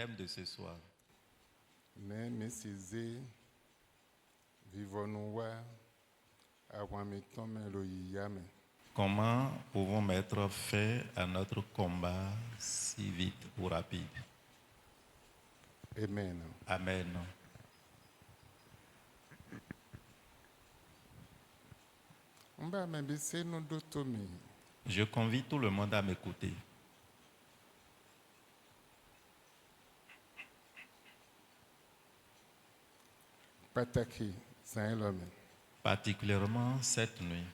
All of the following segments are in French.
thème de ce soir. Mais Messieurs, vivons-nous avant mettons le yame. Comment pouvons mettre fin à notre combat si vite ou rapide? Amen. Amen. On va même baisser nos dotomi. Je convie tout le monde à m'écouter. Pataki, c'est l'homme. Particulièrement cette nuit.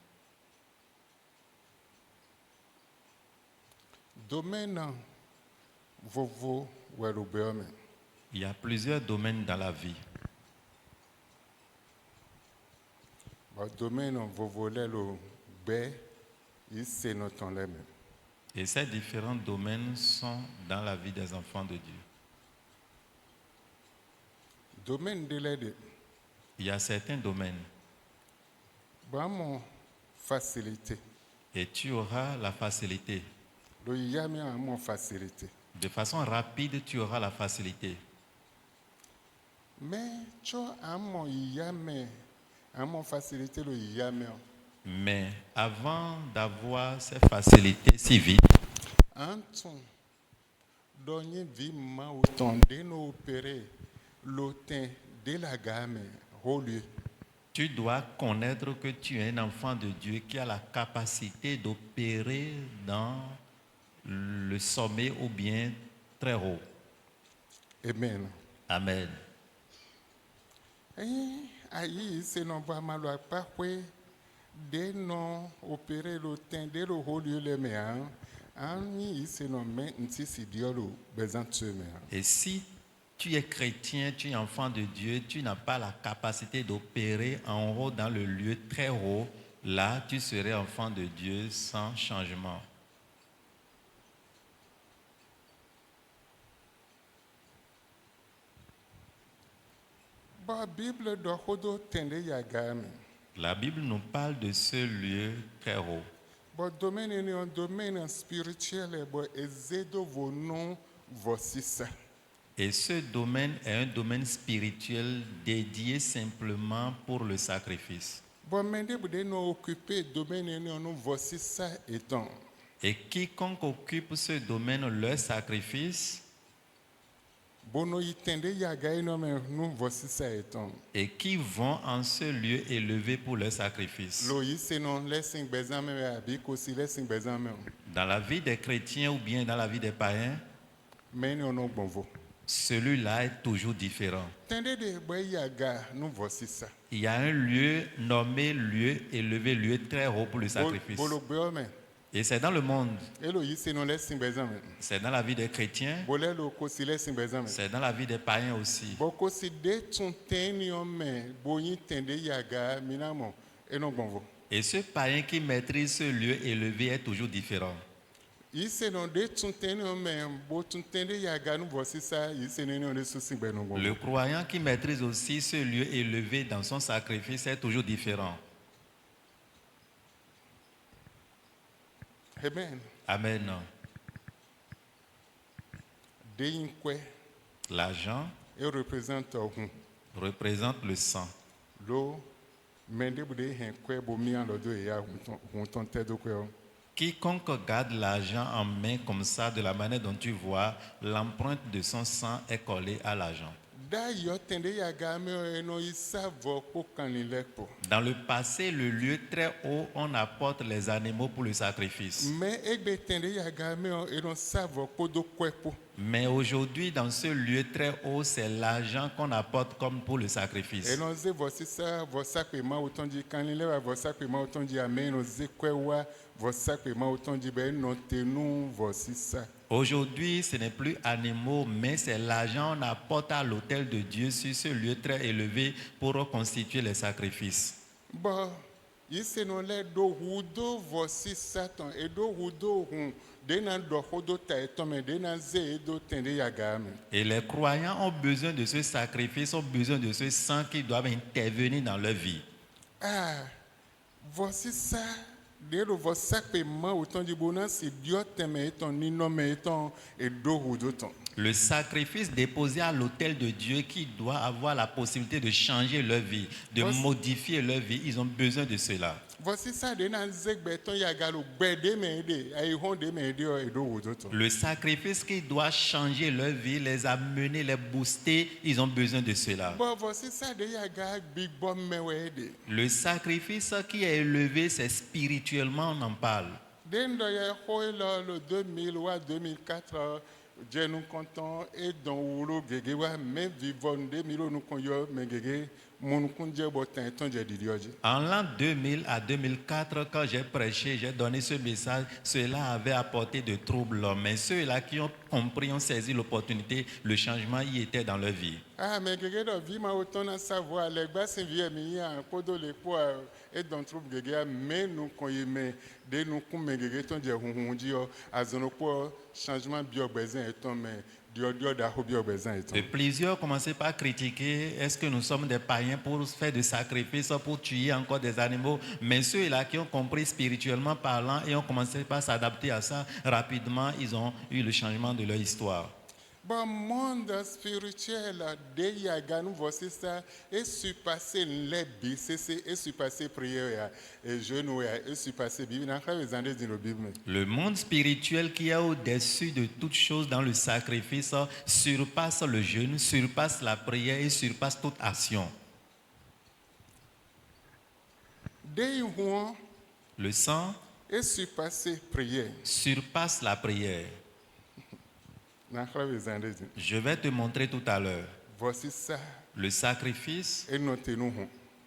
Domaine vovo ou l'oubéome. Il y a plusieurs domaines dans la vie. Domaine vovo l'elo bé, il c'est notre lème. Et ces différents domaines sont dans la vie des enfants de Dieu. Domaine de l'aide. Il y a certains domaines Bon, facilité. et tu auras la facilité. Le yame a mon facilité. De façon rapide, tu auras la facilité. Mais tu as mon yame, a mon facilité le yame. Mais avant d'avoir ces facilités si vite, Anton, donner vie ma autant de nos opérer l'autin de la gamme au lieu. tu dois connaître que tu es un enfant de Dieu qui a la capacité d'opérer dans le sommet ou bien très haut. Amen. Amen. Aïe, c'est non pas mal pas ouais de non opérer l'autin de le haut lieu les méans. Ani c'est non mais si diolo besoin de Et si tu es chrétien, tu es enfant de Dieu, tu n'as pas la capacité d'opérer en haut dans le lieu très haut, là tu serais enfant de Dieu sans changement. Ba Bible do hodo tende yagame. La Bible nous parle de ce lieu très haut. Bon domaine est un domaine spirituel et bon ezedo vos noms voici. Et ce domaine est un domaine spirituel dédié simplement pour le sacrifice. Bon mende bude no occuper domaine est non voici ça étant. Et quiconque occupe ce domaine, leur sacrifice, Bono itende yaga non mais nous voici ça étant. et qui vont en ce lieu élevé pour leur sacrifice. Lo yi c'est non laissing bezame avec aussi laissing bezame. Dans la vie des chrétiens ou bien dans la vie des païens, Mais non non bon vo. celui-là est toujours différent. Tende de boy yaga nous voici ça. Il y a un lieu nommé lieu élevé, lieu très haut pour le sacrifice. Bolo beome. Et c'est dans le monde, Et lo yi c'est non laissing bezame. c'est dans la vie des chrétiens, Bolé lo kosi laissing bezame. c'est dans la vie des païens aussi. Boko si de ton teni ome boyi tende yaga minamo et non bon vo. Et ce païen qui maîtrise ce lieu élevé est toujours différent. Ise non de ton teni ome bo ton tende yaga nous voici ça ise non de souci ben non bon. Le croyant qui maîtrise aussi ce lieu élevé dans son sacrifice est toujours différent. Amen. Amen. De inkwe L'argent et représente hun. représente le sang. Lo mende bude hen kwe bo mi an lo do ya hun ton te do kwe. Quiconque garde l'argent en main comme ça, de la manière dont tu vois, l'empreinte de son sang est collée à l'argent. Da yo tende yaga me no isa vo ko kanile po. Dans le passé, le lieu très haut, on apporte les animaux pour le sacrifice. Mais egbe tende yaga me e no sa vo ko do kwe po. Mais aujourd'hui, dans ce lieu très haut, c'est l'argent qu'on apporte comme pour le sacrifice. E no ze voici ça vo sakwe ma autant di kanile wa vo sakwe ma autant di amen no ze kwe wa vo sakwe ma autant di ben no tenu voici ça. Aujourd'hui, ce n'est plus animaux, mais c'est l'argent qu'on apporte à l'autel de Dieu sur ce lieu très élevé pour reconstituer les sacrifices. Bon, ise no le do hudo voici Satan e do hudo hun de na do hodo ta etome de na ze e do tende yaga me. Et les croyants ont besoin de ce sacrifice, ont besoin de ce sang qui doit intervenir dans leur vie. Ah, voici ça de lo vo sakpe ma autant di bona si dio teme ton ni nome ton et do hudoton. Le sacrifice déposé à l'autel de Dieu qui doit avoir la possibilité de changer leur vie, de modifier leur vie, ils ont besoin de cela. Voici ça de na zegbe ton ya galo gbe de me de ai hon de me de et do hudoton. Le sacrifice qui doit changer leur vie, les amener, les booster, ils ont besoin de cela. Bon voici ça de ya ga big bomb me we de. Le sacrifice qui est élevé, c'est spirituellement, on en parle. Den do ya hoy le 2000 ou 2004 je nous content et dans wuro gege wa mais vivons 2000 nous kon yo me gege mon kun je botin ton je di dioji. En l'an 2000 à 2004, quand j'ai prêché, j'ai donné ce message, cela avait apporté de troubles. Mais ceux-là qui ont compris, ont saisi l'opportunité, le changement y était dans leur vie. Ah mais gege do vi ma autant na savoir les gba sin vie mi ya podo le po et dans trouble gege mais nous kon yeme de nous kun me gege ton je hunhun di o azono po changement bio besoin et ton mais Et plusieurs commençaient par critiquer, est-ce que nous sommes des païens pour faire des sacrifices, pour tuer encore des animaux? Mais ceux-là qui ont compris spirituellement parlant et ont commencé par s'adapter à ça, rapidement, ils ont eu le changement de leur histoire. Bon, monde spirituel, de Yaganou, voici ça, et surpasser les BCC, et surpasser prière, et jeûne, et surpasser Bible. Le monde spirituel qui est au-dessus de toutes choses dans le sacrifice surpasse le jeûne, surpasse la prière et surpasse toute action. Le sang et surpasser prière. Surpasse la prière. Je vais te montrer tout à l'heure. Voici ça. Le sacrifice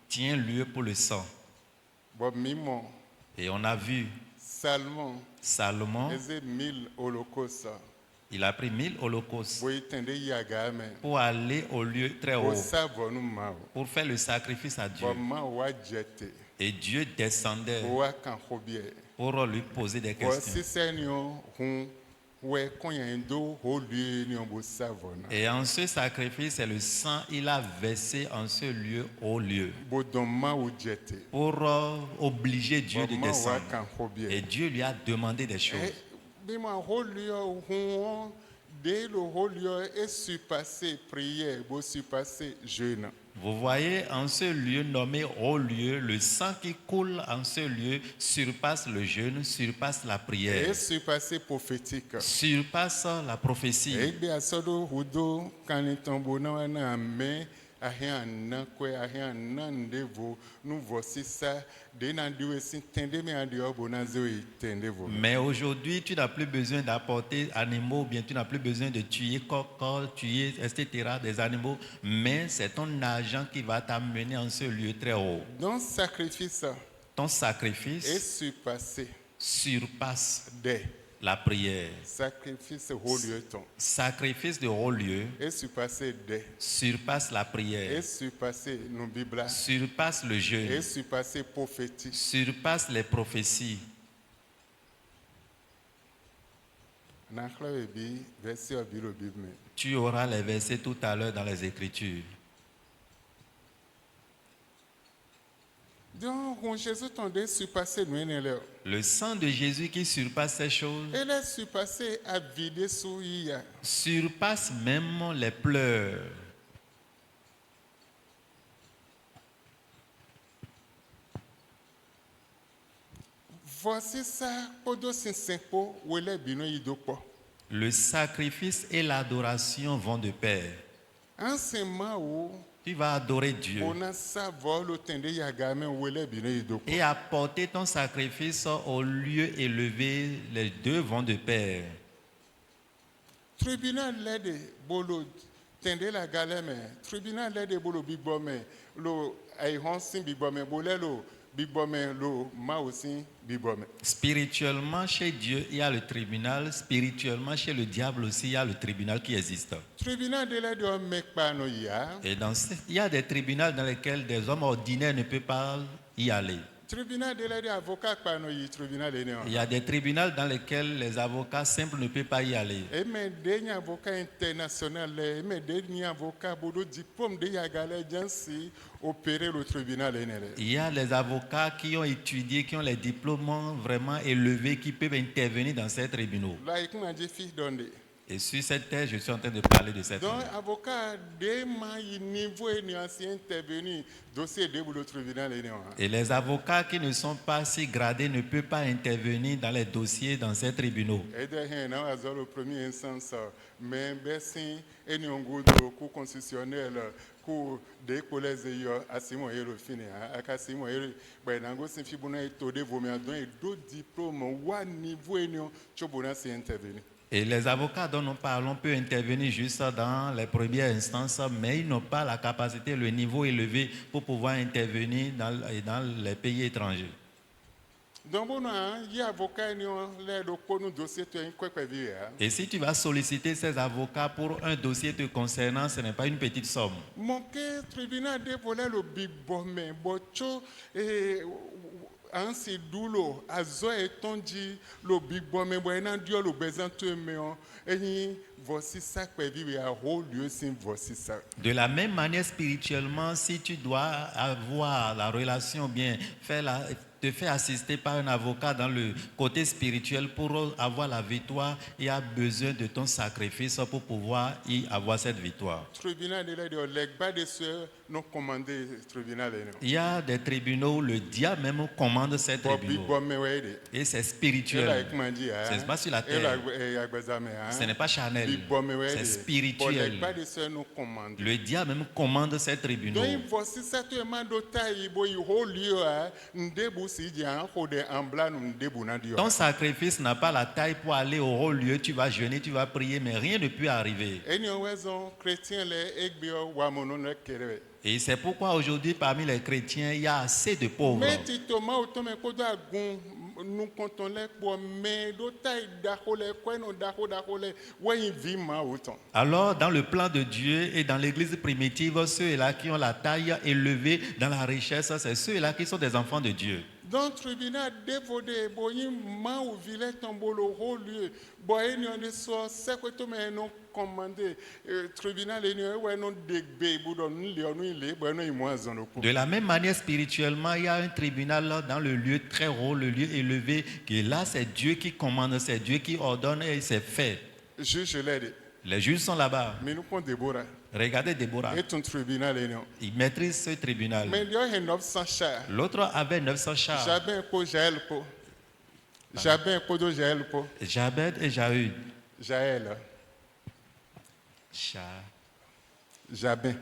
tient lieu pour le sang. Et on a vu Salomon, il a pris 1000 holocaustes pour aller au lieu très haut, pour faire le sacrifice à Dieu. Et Dieu descendait pour lui poser des questions. Et en ce sacrifice, c'est le sang, il a versé en ce lieu au lieu pour obliger Dieu de descendre. Et Dieu lui a demandé des choses. Vous voyez, en ce lieu nommé haut lieu, le sang qui coule en ce lieu surpasse le jeûne, surpasse la prière, surpasse la prophétie. Mais aujourd'hui, tu n'as plus besoin d'apporter animaux, ou bien tu n'as plus besoin de tuer coq, tuer, etc., des animaux, mais c'est ton argent qui va t'amener en ce lieu très haut. Ton sacrifice surpasse la prière. Sacrifice de haut lieu surpasse la prière, surpasse le jeûne, surpasse les prophéties. Tu auras les versets tout à l'heure dans les Écritures. Le sang de Jésus qui surpasse ces choses surpasse même les pleurs. Voici ça, le sacrifice et l'adoration vont de pair. Tu vas adorer Dieu et apporter ton sacrifice au lieu élevé. Les deux vont de pair. Tribunal de bolo tende la galeme. Tribunal de bolo bibome lo aihonsin bibome bolelo bibome lo maosin bibome. Spirituellement chez Dieu il y a le tribunal. Spirituellement chez le diable aussi il y a le tribunal qui existe. Tribunal de la de mekpano ya. Et il y a des tribunaux dans lesquels des hommes ordinaires ne peuvent pas y aller. Il y a des tribunaux dans lesquels les avocats simples ne peuvent pas y aller. Il y a les avocats qui ont étudié, qui ont les diplômes vraiment élevés, qui peuvent intervenir dans ces tribunaux. Et sur cette terre, je suis en train de parler de cette. Donc, avocat, et les avocats qui ne sont pas si gradés ne peuvent pas intervenir dans les dossiers dans ces tribunaux. Et les avocats dont nous parlons peuvent intervenir juste dans les premières instances, mais ils n'ont pas la capacité, le niveau élevé pour pouvoir intervenir dans les pays étrangers. Et si tu vas solliciter ces avocats pour un dossier te concernant, ce n'est pas une petite somme. De la même manière, spirituellement, si tu dois avoir la relation bien, te faire assister par un avocat dans le côté spirituel pour avoir la victoire, il y a besoin de ton sacrifice pour pouvoir y avoir cette victoire. Il y a des tribunaux où le diable même commande ces tribunaux. Et c'est spirituel. Ce n'est pas sur la terre. Ce n'est pas charnel. C'est spirituel. Le diable même commande ces tribunaux. Ton sacrifice n'a pas la taille pour aller au haut lieu. Tu vas jeûner, tu vas prier, mais rien ne peut arriver. Et c'est pourquoi aujourd'hui, parmi les chrétiens, il y a assez de pauvres. Alors, dans le plan de Dieu et dans l'église primitive, ceux-là qui ont la taille élevée dans la richesse, c'est ceux-là qui sont des enfants de Dieu. Donc, tribunal dévodé, boyim ma ou vile tombolo haut lieu, boyim on est soit secrétaire non commandé, tribunal et non dégbe, boudon léonuile, boyim et moi en occupé. De la même manière, spirituellement, il y a un tribunal dans le lieu très haut, le lieu élevé, qui là, c'est Dieu qui commande, c'est Dieu qui ordonne et c'est fait. Les juges sont là-bas. Mais nous prenons Déborah. Regardez Déborah. Il maîtrise ce tribunal. L'autre avait 900 chars. Jabed et Jahud. Jaël. Jabin.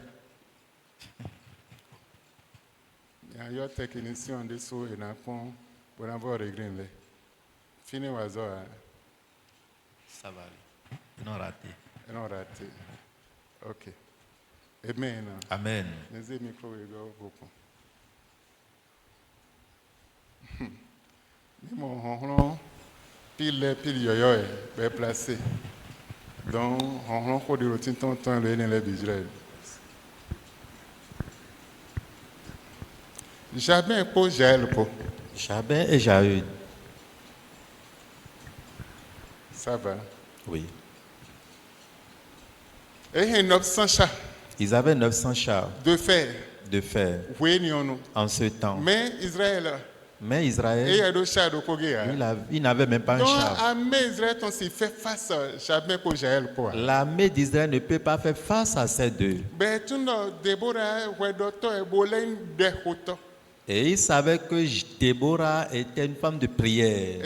Il y a un technicien de sous et un pont pour avoir réglé. Fini oiseau. Ça va aller. Ils n'ont raté. Ils n'ont raté. Ok. Amen. Amen. Les micros beaucoup. Mon ronron, pile yoyo est placé. Donc, ronron faut dire au tinton temps le les bijoues. Jabin pour Jaël pour. Jabin et Jahud. Ça va. Oui. Et 900 chars. Ils avaient 900 chars de fer. En ce temps. Mais Israël, il n'avait même pas un char. L'armée d'Israël ne peut pas faire face à ces deux. Et il savait que Déborah était une femme de prière.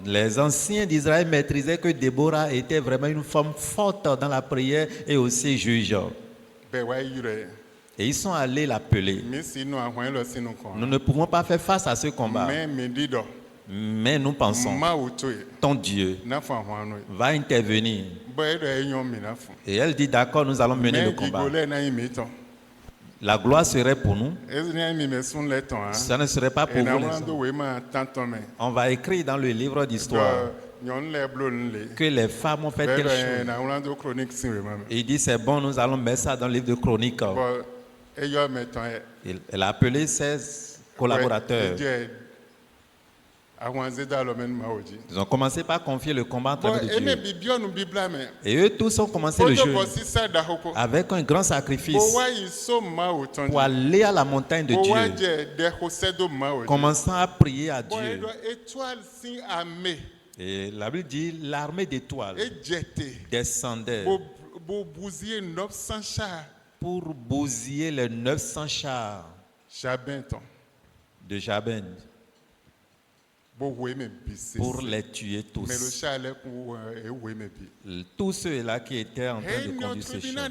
Les anciens d'Israël maîtrisaient que Déborah était vraiment une femme forte dans la prière et aussi juge. Et ils sont allés l'appeler. Nous ne pouvons pas faire face à ce combat. Mais nous pensons, ton Dieu va intervenir. Et elle dit, d'accord, nous allons mener le combat. La gloire serait pour nous. Ça ne serait pas pour vous. On va écrire dans le livre d'histoire. que les femmes ont fait quelque chose. Et il dit c'est bon, nous allons mettre ça dans le livre de Chroniques. Elle a appelé ses collaborateurs. Ils ont commencé par confier le combat entre Dieu. Et eux tous ont commencé le jeu avec un grand sacrifice pour aller à la montagne de Dieu, commençant à prier à Dieu. Et la Bible dit l'armée d'étoiles descendait pour bousiller les 900 chars de Jabin, pour les tuer tous. Tous ceux-là qui étaient en train de conduire ce char.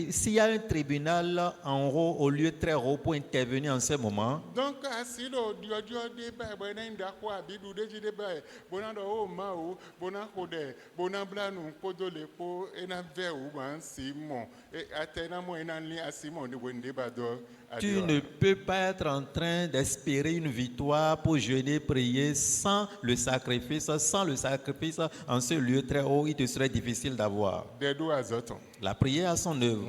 S'il y a un tribunal en haut, au lieu très haut, pour intervenir en ce moment, tu ne peux pas être en train d'espérer une victoire pour jeûner, prier sans le sacrifice en ce lieu très haut, il te serait difficile d'avoir. La prière a son œuvre.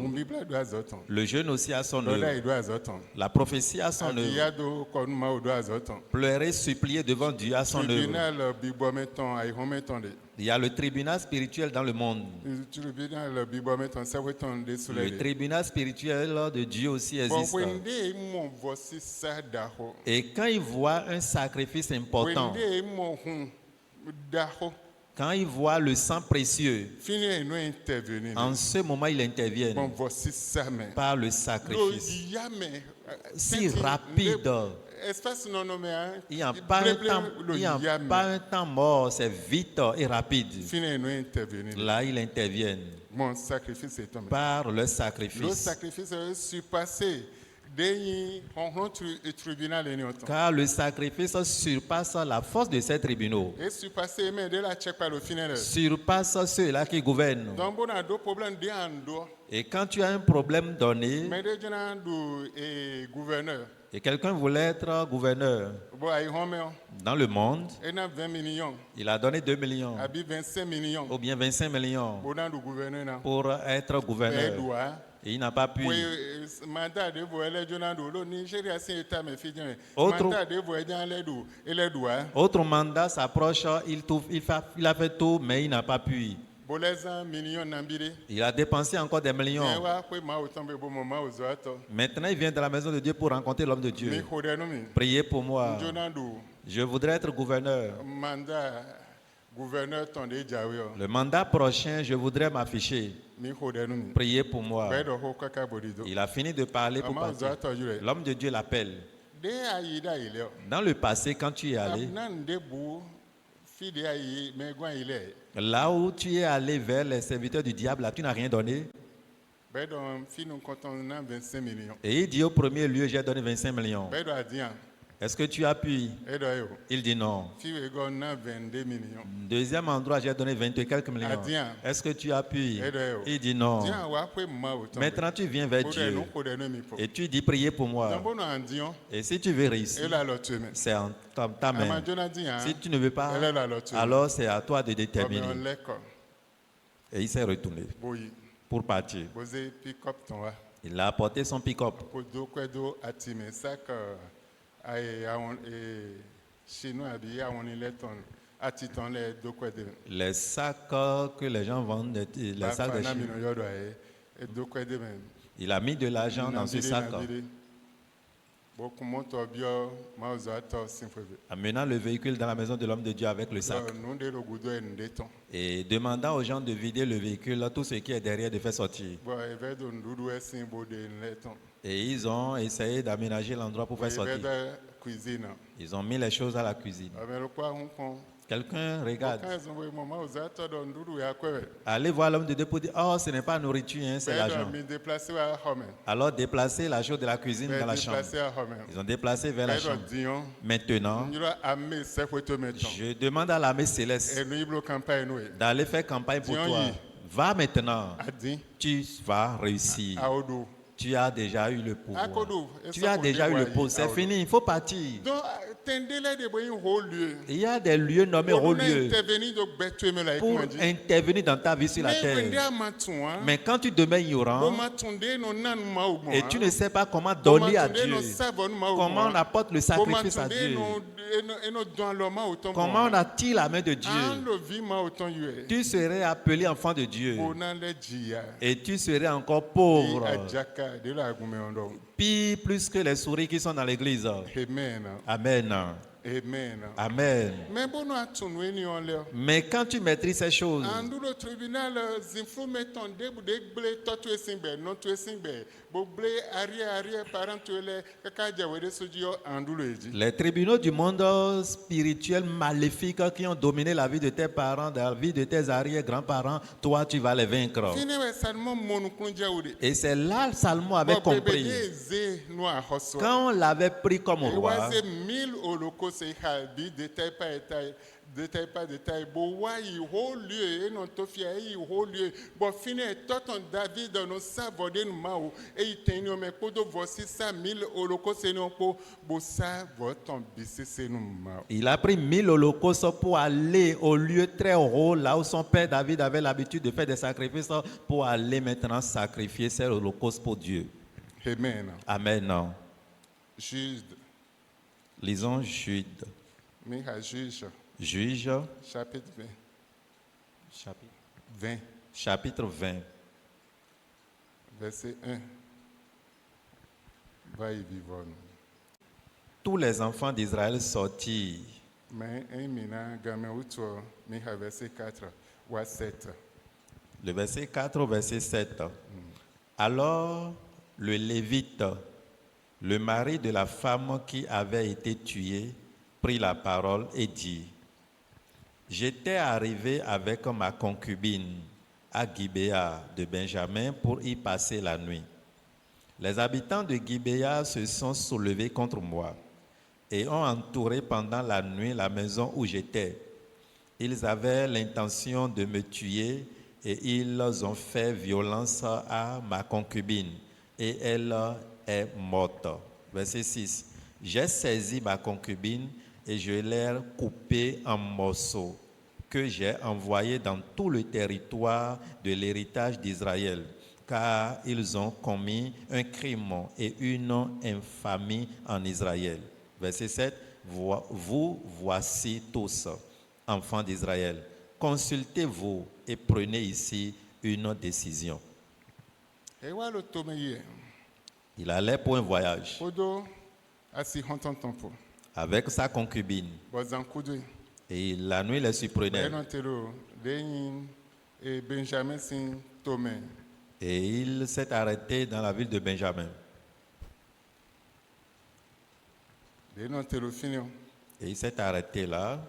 Le jeûne aussi a son œuvre. La prophétie a son œuvre. Pleurer, supplier devant Dieu a son œuvre. Il y a le tribunal spirituel dans le monde. Le tribunal spirituel de Dieu aussi existe. Et quand il voit un sacrifice important, quand il voit le sang précieux, en ce moment il intervient par le sacrifice. Si rapide. Il n'y a pas un temps mort, c'est vite et rapide. Là, il intervient par le sacrifice. Le sacrifice est surpassé. Car le sacrifice surpasse la force de ces tribunaux. Surpasse ceux-là qui gouvernent. Et quand tu as un problème donné, et quelqu'un voulait être gouverneur dans le monde, il a donné 2 millions ou bien 25 millions pour être gouverneur. Et il n'a pas pu. Autre mandat s'approche, il a fait tout, mais il n'a pas pu. Il a dépensé encore des millions. Maintenant, il vient de la maison de Dieu pour rencontrer l'homme de Dieu. Priez pour moi. Je voudrais être gouverneur. Le mandat prochain, je voudrais m'afficher. Priez pour moi. Il a fini de parler pour partir. L'homme de Dieu l'appelle. Dans le passé, quand tu es allé, là où tu es allé vers les serviteurs du diable, là, tu n'as rien donné. Et il dit au premier lieu, j'ai donné 25 millions. Est-ce que tu as pu? Il dit non. Deuxième endroit, j'ai donné 20 et quelques millions. Est-ce que tu as pu? Il dit non. Maintenant, tu viens vers Dieu et tu dis priez pour moi. Et si tu veux réussir, c'est en ta main. Si tu ne veux pas, alors c'est à toi de déterminer. Et il s'est retourné pour partir. Il a apporté son pick-up. Les sacs que les gens vendent, les sacs de Chine. Il a mis de l'argent dans ce sac. Amenant le véhicule dans la maison de l'homme de Dieu avec le sac. Et demandant aux gens de vider le véhicule, tout ce qui est derrière de faire sortir. Et ils ont essayé d'aménager l'endroit pour faire sortir. Ils ont mis les choses à la cuisine. Quelqu'un regarde. Allez voir l'homme de Dieu pour dire, oh, ce n'est pas nourriture, hein, c'est l'argent. Alors déplacer la chose de la cuisine dans la chambre. Ils ont déplacé vers la chambre. Maintenant, je demande à l'armée céleste d'aller faire campagne pour toi. Va maintenant, tu vas réussir. Tu as déjà eu le pouvoir. Akodo, Tu as déjà eu le pouvoir. C'est fini, il faut partir. Donc, tendez-les de boire un haut lieu. Il y a des lieux nommés hauts lieux pour intervenir dans ta vie sur la terre. Mais quand tu demeures ignorant et tu ne sais pas comment donner à Dieu, comment on apporte le sacrifice à Dieu, comment on attire la main de Dieu, tu serais appelé enfant de Dieu et tu serais encore pauvre, pire plus que les souris qui sont dans l'église. Amen. Amen. Amen. Amen. Mais quand tu maîtrises ces choses, les tribunaux du monde spirituel maléfique qui ont dominé la vie de tes parents, la vie de tes arrière-grands-parents, toi tu vas les vaincre. Et c'est là Salomon avait compris. Quand on l'avait pris comme roi, il a pris 1000 holocaustes pour aller au lieu très haut, là où son père David avait l'habitude de faire des sacrifices, pour aller maintenant sacrifier ces holocaustes pour Dieu. Amen. Amen. Jude. Lisons Jude. Juge. Chapitre 20. Chapitre 20. Verset 1. Va y vivre. Tous les enfants d'Israël sortirent. Verset 4 ou 7. Le verset 4 au verset 7. Alors le Lévite, le mari de la femme qui avait été tuée, prit la parole et dit: J'étais arrivé avec ma concubine à Gibéa de Benjamin pour y passer la nuit. Les habitants de Gibéa se sont soulevés contre moi et ont entouré pendant la nuit la maison où j'étais. Ils avaient l'intention de me tuer et ils ont fait violence à ma concubine et elle est morte. Verset 6. J'ai saisi ma concubine et je l'ai coupée en morceaux que j'ai envoyés dans tout le territoire de l'héritage d'Israël, car ils ont commis un crime et une infamie en Israël. Verset 7. Vous voici tous, enfants d'Israël, consultez-vous et prenez ici une décision. Il allait pour un voyage avec sa concubine. Et la nuit les surprenait. Et il s'est arrêté dans la ville de Benjamin. Et il s'est arrêté là.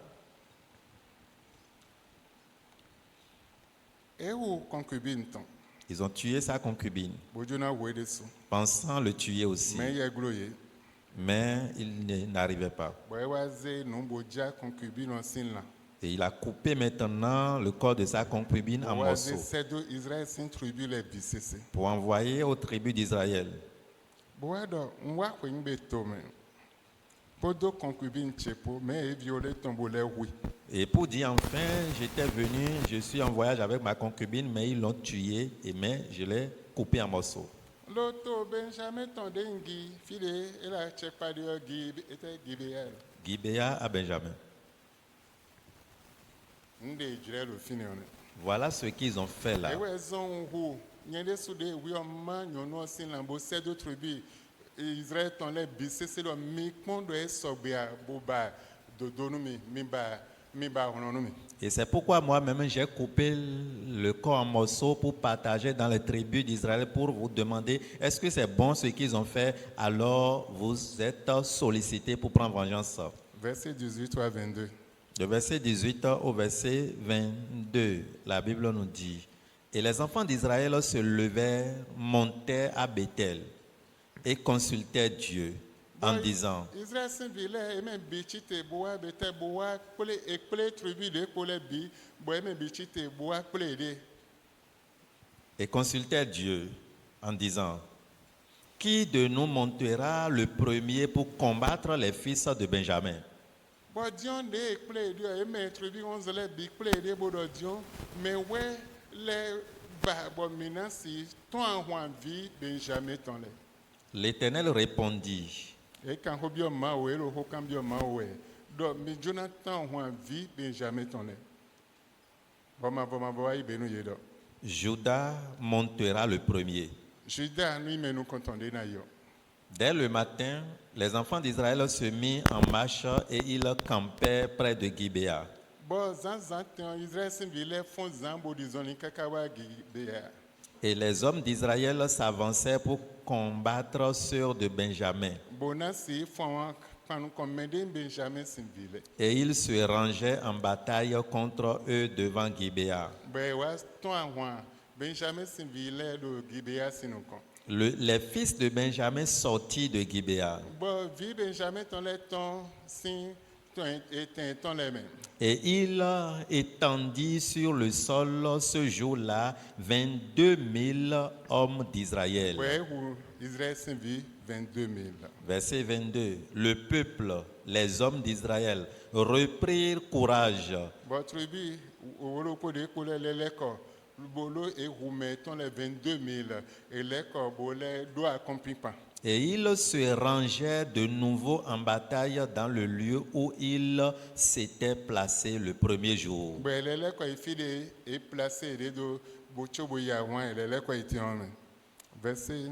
Ils ont tué sa concubine, pensant le tuer aussi. Mais il n'arrivait pas. Et il a coupé maintenant le corps de sa concubine en morceaux pour envoyer aux tribus d'Israël. Et pour dire enfin, j'étais venu, je suis en voyage avec ma concubine, mais ils l'ont tué, mais je l'ai coupé en morceaux. Gibéa à Benjamin. Voilà ce qu'ils ont fait là. Et c'est pourquoi moi-même j'ai coupé le corps en morceaux pour partager dans les tribus d'Israël pour vous demander est-ce que c'est bon ce qu'ils ont fait, alors vous êtes sollicités pour prendre vengeance. Verset 18 à 22. Le verset 18 au verset 22, la Bible nous dit: Et les enfants d'Israël se levèrent, montèrent à Bethel et consultèrent Dieu en disant: Et consultèrent Dieu en disant: Qui de nous montera le premier pour combattre les fils de Benjamin? Bon Dion de play Dieu et mais tribu 11 les big play de bodo Dion mais ouais les bon maintenant si ton en vie Benjamin ton les. L'Éternel répondit. Et quand hobio ma ouais le hokambio ma ouais. Donc mais Jonathan en vie Benjamin ton les. Bon ma boy benu yedo. Judas montera le premier. Judas nous mais nous contonder na yo. Dès le matin, les enfants d'Israël se mirent en marche et ils campaient près de Gibéa. Et les hommes d'Israël s'avançaient pour combattre ceux de Benjamin. Et ils se rangeaient en bataille contre eux devant Gibéa. Les fils de Benjamin sortis de Gibéa. Et il étendit sur le sol ce jour-là 22 000 hommes d'Israël. Verset 22. Le peuple, les hommes d'Israël, reprirent courage. Et ils se rangeaient de nouveau en bataille dans le lieu où ils s'étaient placés le premier jour. Verset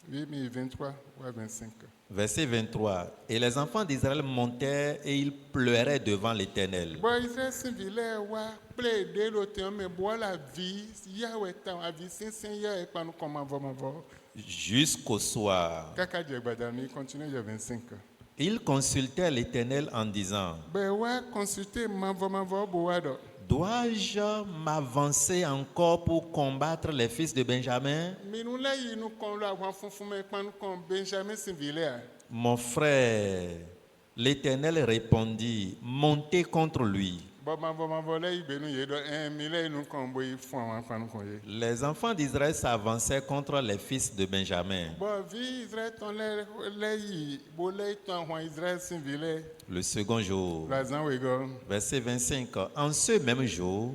23 ou 25. Verset 23. Et les enfants d'Israël montaient et ils pleuraient devant l'Éternel. Jusqu'au soir. Ils consultaient l'Éternel en disant: dois-je m'avancer encore pour combattre les fils de Benjamin? Mon frère, l'Éternel répondit: montez contre lui. Les enfants d'Israël s'avançaient contre les fils de Benjamin. Le second jour. Verset 25. En ce même jour,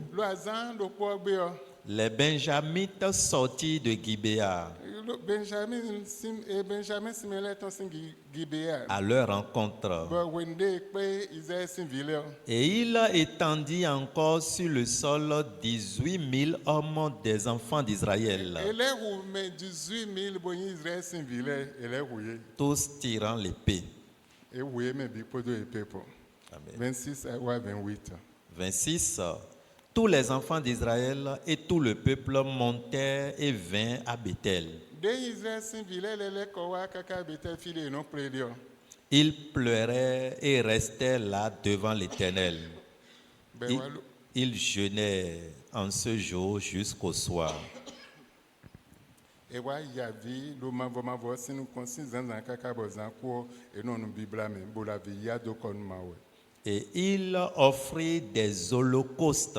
les Benjamites sortis de Gibéa à leur rencontre. Et il étendit encore sur le sol 18 000 hommes des enfants d'Israël, tous tirant l'épée. Amen. 26 à 28. 26. Tous les enfants d'Israël et tout le peuple montèrent et vinrent à Bethel. Ils pleuraient et restaient là devant l'Éternel. Ils jeûnaient en ce jour jusqu'au soir. Et il offrit des holocaustes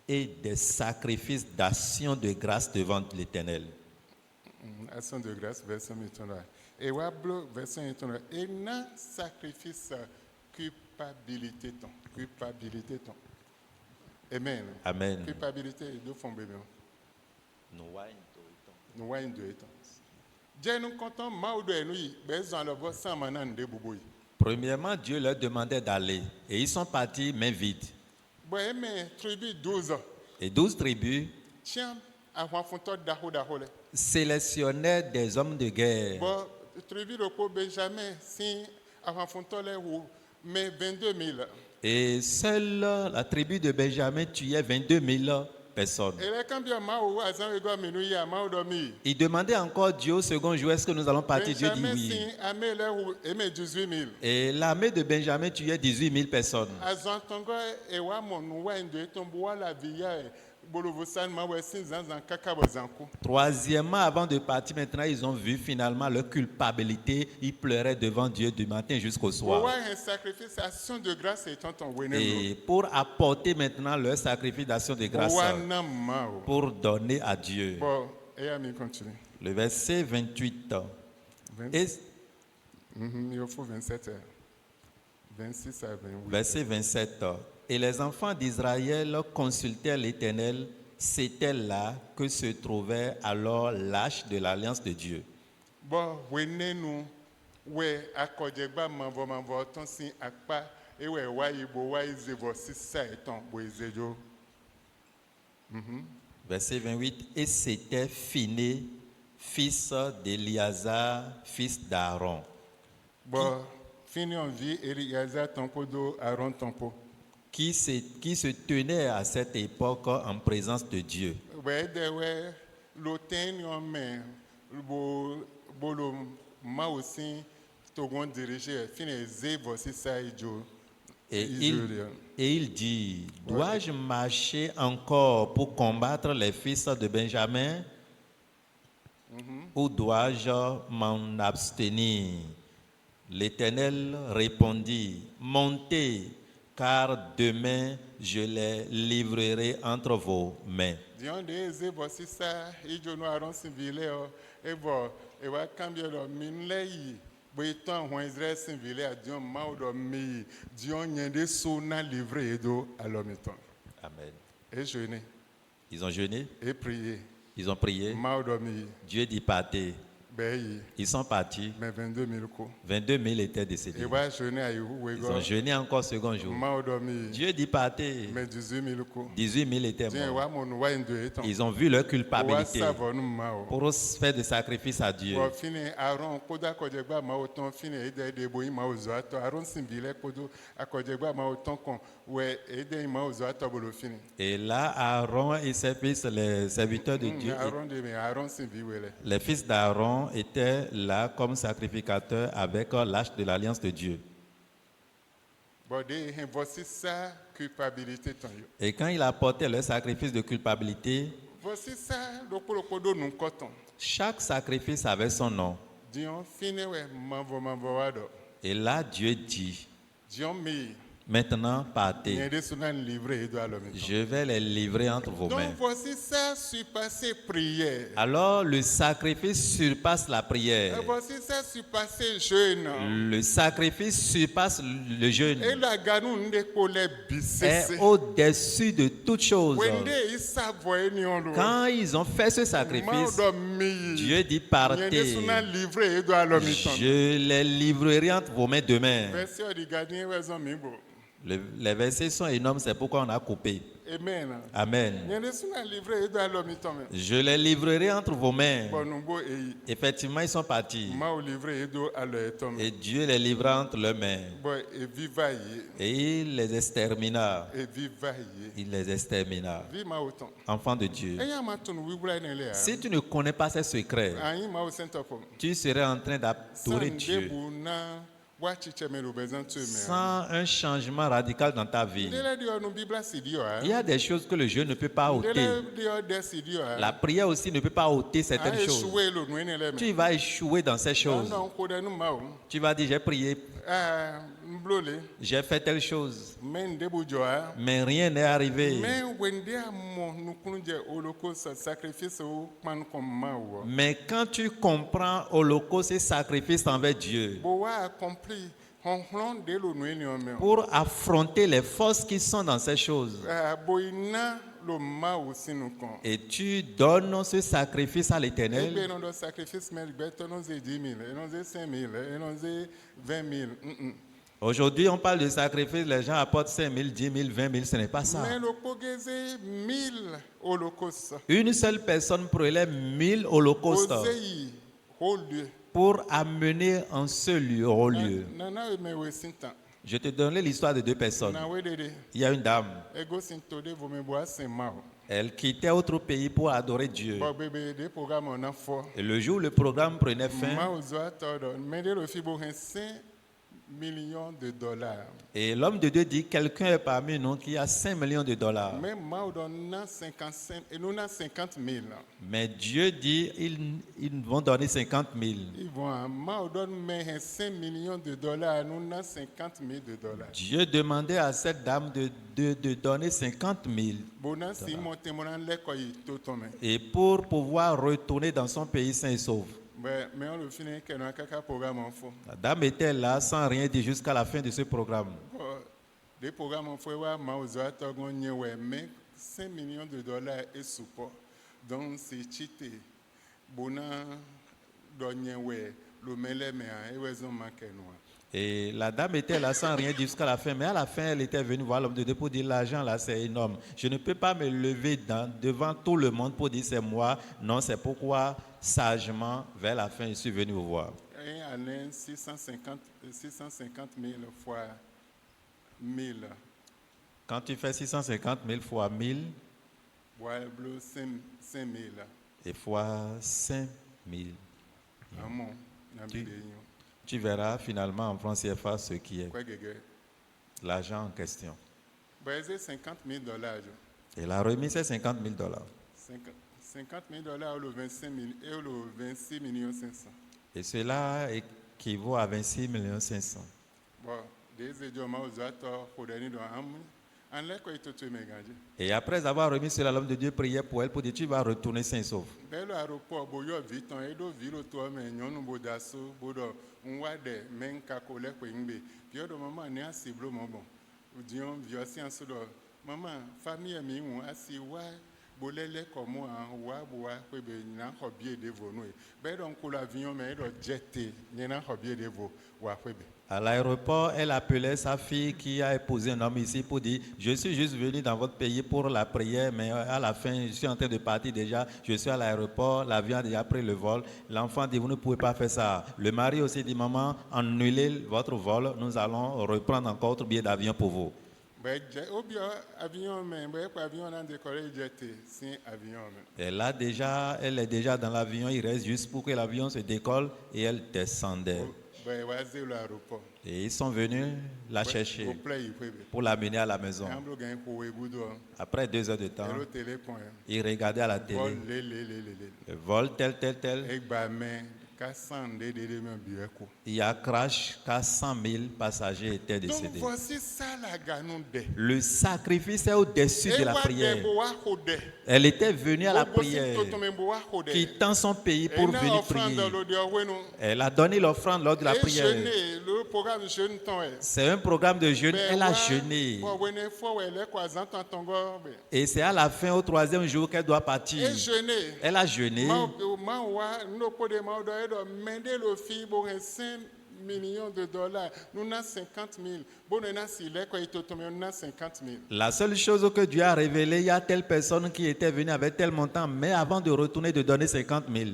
et des sacrifices d'action de grâce devant l'Éternel. Action de grâce, verset 29. Et na sacrifice culpabilité ton. Culpabilité ton. Amen. Amen. Culpabilité de fond bébé. Nous voyons deux temps. Premièrement, Dieu leur demandait d'aller et ils sont partis main vide. Et 12 tribus sélectionnaient des hommes de guerre. Et seule la tribu de Benjamin tuait 22 000 personnes. Il demandait encore Dieu au second jour, est-ce que nous allons partir? Dieu dit oui. Et l'armée de Benjamin tuait 18 000 personnes. Troisièmement, avant de partir maintenant, ils ont vu finalement leur culpabilité. Ils pleuraient devant Dieu du matin jusqu'au soir. Et pour apporter maintenant leur sacrifice d'action de grâce, pour donner à Dieu. Le verset 28. Il faut 27. 26 à 28. Verset 27. Et les enfants d'Israël consultèrent l'Éternel. C'était là que se trouvait alors l'arche de l'alliance de Dieu. Verset 28. Et c'était Phiné, fils d'Éliazar, fils d'Aaron. Qui se tenait à cette époque en présence de Dieu. Et il dit, dois-je marcher encore pour combattre les fils de Benjamin ou dois-je m'en abstenir? L'Éternel répondit, montez, car demain je les livrerai entre vos mains. Amen. Ils ont jeûné et prié. Ils ont prié. Dieu dit partez. Ils sont partis. Mais 22 000 étaient décédés. Ils ont jeûné encore second jour. Dieu dit partez. Mais 18 000 étaient morts. Ils ont vu leur culpabilité pour faire des sacrifices à Dieu. Et là, Aaron et ses fils, les serviteurs de Dieu, les fils d'Aaron étaient là comme sacrificateurs avec l'arche de l'alliance de Dieu. Et quand il apportait le sacrifice de culpabilité, chaque sacrifice avait son nom. Et là, Dieu dit, maintenant partez. Je vais les livrer entre vos mains. Alors le sacrifice surpasse la prière. Le sacrifice surpasse le jeûne. Est au-dessus de toute chose. Quand ils ont fait ce sacrifice, Dieu dit partez. Je les livrerai entre vos mains demain. Les versets sont énormes, c'est pourquoi on a coupé. Amen. Je les livrerai entre vos mains. Effectivement, ils sont partis. Et Dieu les livra entre leurs mains. Et il les extermina. Il les extermina. Enfants de Dieu. Si tu ne connais pas ces secrets, tu serais en train d'adorer Dieu sans un changement radical dans ta vie. Il y a des choses que le Dieu ne peut pas ôter. La prière aussi ne peut pas ôter certaines choses. Tu vas échouer dans ces choses. Tu vas dire, j'ai prié, j'ai fait telle chose, mais rien n'est arrivé. Mais quand tu comprends holocauste et sacrifice envers Dieu, pour affronter les forces qui sont dans ces choses, et tu donnes ce sacrifice à l'Éternel, aujourd'hui, on parle de sacrifice, les gens apportent 5 000, 10 000, 20 000, ce n'est pas ça. Une seule personne prélève 1000 holocaustes pour amener en ce lieu, au lieu. Je te donnerai l'histoire de deux personnes. Il y a une dame. Elle quittait autre pays pour adorer Dieu. Et le jour où le programme prenait fin, millions de dollars. Et l'homme de Dieu dit, quelqu'un est parmi nous qui a 5 millions de dollars. Mais moi, on a 55, et nous avons 50 000. Mais Dieu dit, ils vont donner 50 000. Ils vont, moi, on donne 5 millions de dollars, nous avons 50 000 de dollars. Dieu demandait à cette dame de donner 50 000. Et pour pouvoir retourner dans son pays sain et sauf. La dame était là sans rien dire jusqu'à la fin de ce programme. Des programmes en fait, 5 millions de dollars et support. Donc, c'est cheaté. Et la dame était là sans rien dire jusqu'à la fin. Mais à la fin, elle était venue voir l'homme de Dieu pour dire, l'argent là, c'est énorme. Je ne peux pas me lever devant tout le monde pour dire c'est moi. Non, c'est pourquoi, sagement, vers la fin, je suis venu vous voir. Et année 650 000 fois 1000. Quand tu fais 650 000 fois 1000, et fois 5 000, tu verras finalement en francs CFA ce qui est l'argent en question. 50 000 dollars. Et la remise c'est 50 000 dollars. 50 000 dollars ou 26 millions 500. Et cela équivaut à 26 500 000. Et après avoir remis cela, l'homme de Dieu priait pour elle pour dire, tu vas retourner sain et sauf. À l'aéroport, elle appelait sa fille qui a épousé un homme ici pour dire, je suis juste venu dans votre pays pour la prière, mais à la fin, je suis en train de partir déjà, je suis à l'aéroport, l'avion a déjà pris le vol. L'enfant dit, vous ne pouvez pas faire ça. Le mari aussi dit, maman, annulez votre vol, nous allons reprendre encore autre billet d'avion pour vous. Elle est déjà dans l'avion, il reste juste pour que l'avion se décolle et elle descendait. Et ils sont venus la chercher pour l'amener à la maison. Après 2 heures de temps, ils regardaient à la télé. Le vol tel. Il y a crash, 400 000 passagers étaient décédés. Donc voici ça la gagnante. Le sacrifice est au-dessus de la prière. Elle était venue à la prière, quittant son pays pour venir prier. Elle a donné l'offrande lors de la prière. C'est un programme de jeûne. Elle a jeûné. Et c'est à la fin, au 3e jour, qu'elle doit partir. Elle a jeûné. 5 millions de dollars, nous avons 50 000. La seule chose que Dieu a révélée, il y a telle personne qui était venue avec tel montant, mais avant de retourner, de donner 50 000.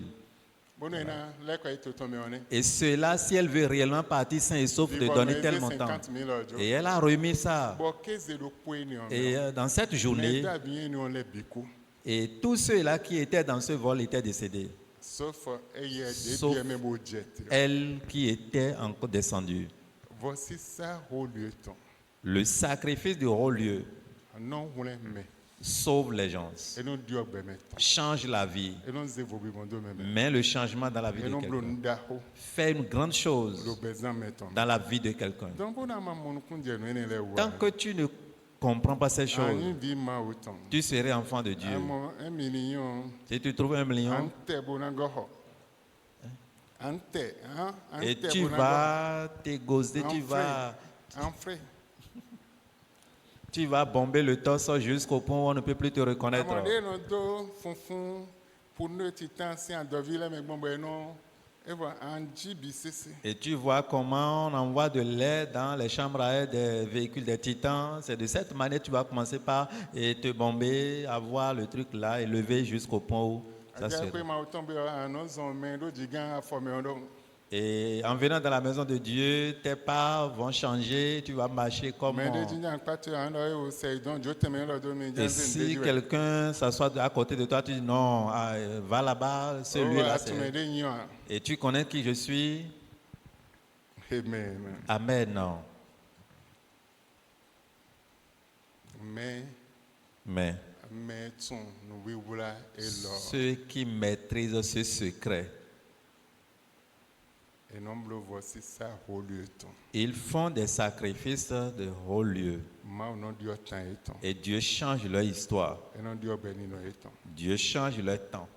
Et cela, si elle veut réellement partir sain et sauf, de donner tel montant. Et elle a remis ça. Et dans cette journée, et tous ceux-là qui étaient dans ce vol étaient décédés. Sauf elle qui était encore descendue. Voici ça, haut lieu. Le sacrifice du haut lieu sauve les gens, change la vie, met le changement dans la vie de quelqu'un, fait une grande chose dans la vie de quelqu'un. Tant que tu ne comprends pas ces choses, tu serais enfant de Dieu. Si tu trouves 1 million, et tu vas t'égosser, tu vas bomber le torse jusqu'au point où on ne peut plus te reconnaître. Et tu vois comment on envoie de l'air dans les chambres à air des véhicules des titans. C'est de cette manière que tu vas commencer par te bomber, avoir le truc là, et lever jusqu'au point où ça se... Et en venant dans la maison de Dieu, tes pas vont changer, tu vas marcher comme... Et si quelqu'un s'assoit à côté de toi, tu dis non, va là-bas, celui-là. Et tu connais qui je suis. Amen. Amen. Mais ceux qui maîtrisent ce secret, ils font des sacrifices de haut lieu. Et Dieu change leur histoire. Dieu change leur temps.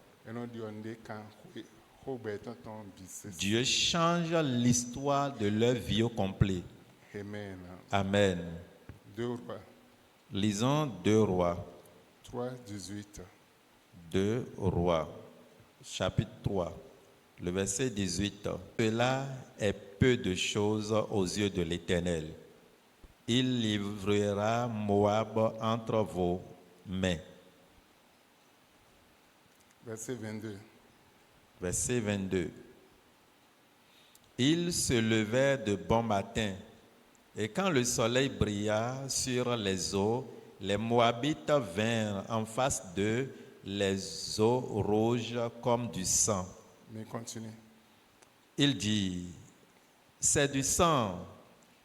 Dieu change l'histoire de leur vie au complet. Amen. Amen. 2 Rois. Lisons 2 Rois. 3, 18. 2 Rois, chapitre 3, le verset 18. Cela est peu de choses aux yeux de l'Éternel. Il livrera Moab entre vos mains. Verset 22. Verset 22. Ils se levèrent de bon matin, et quand le soleil brilla sur les eaux, les Moabites vinrent en face d'eux, les eaux rouges comme du sang. Mais continue. Il dit, c'est du sang.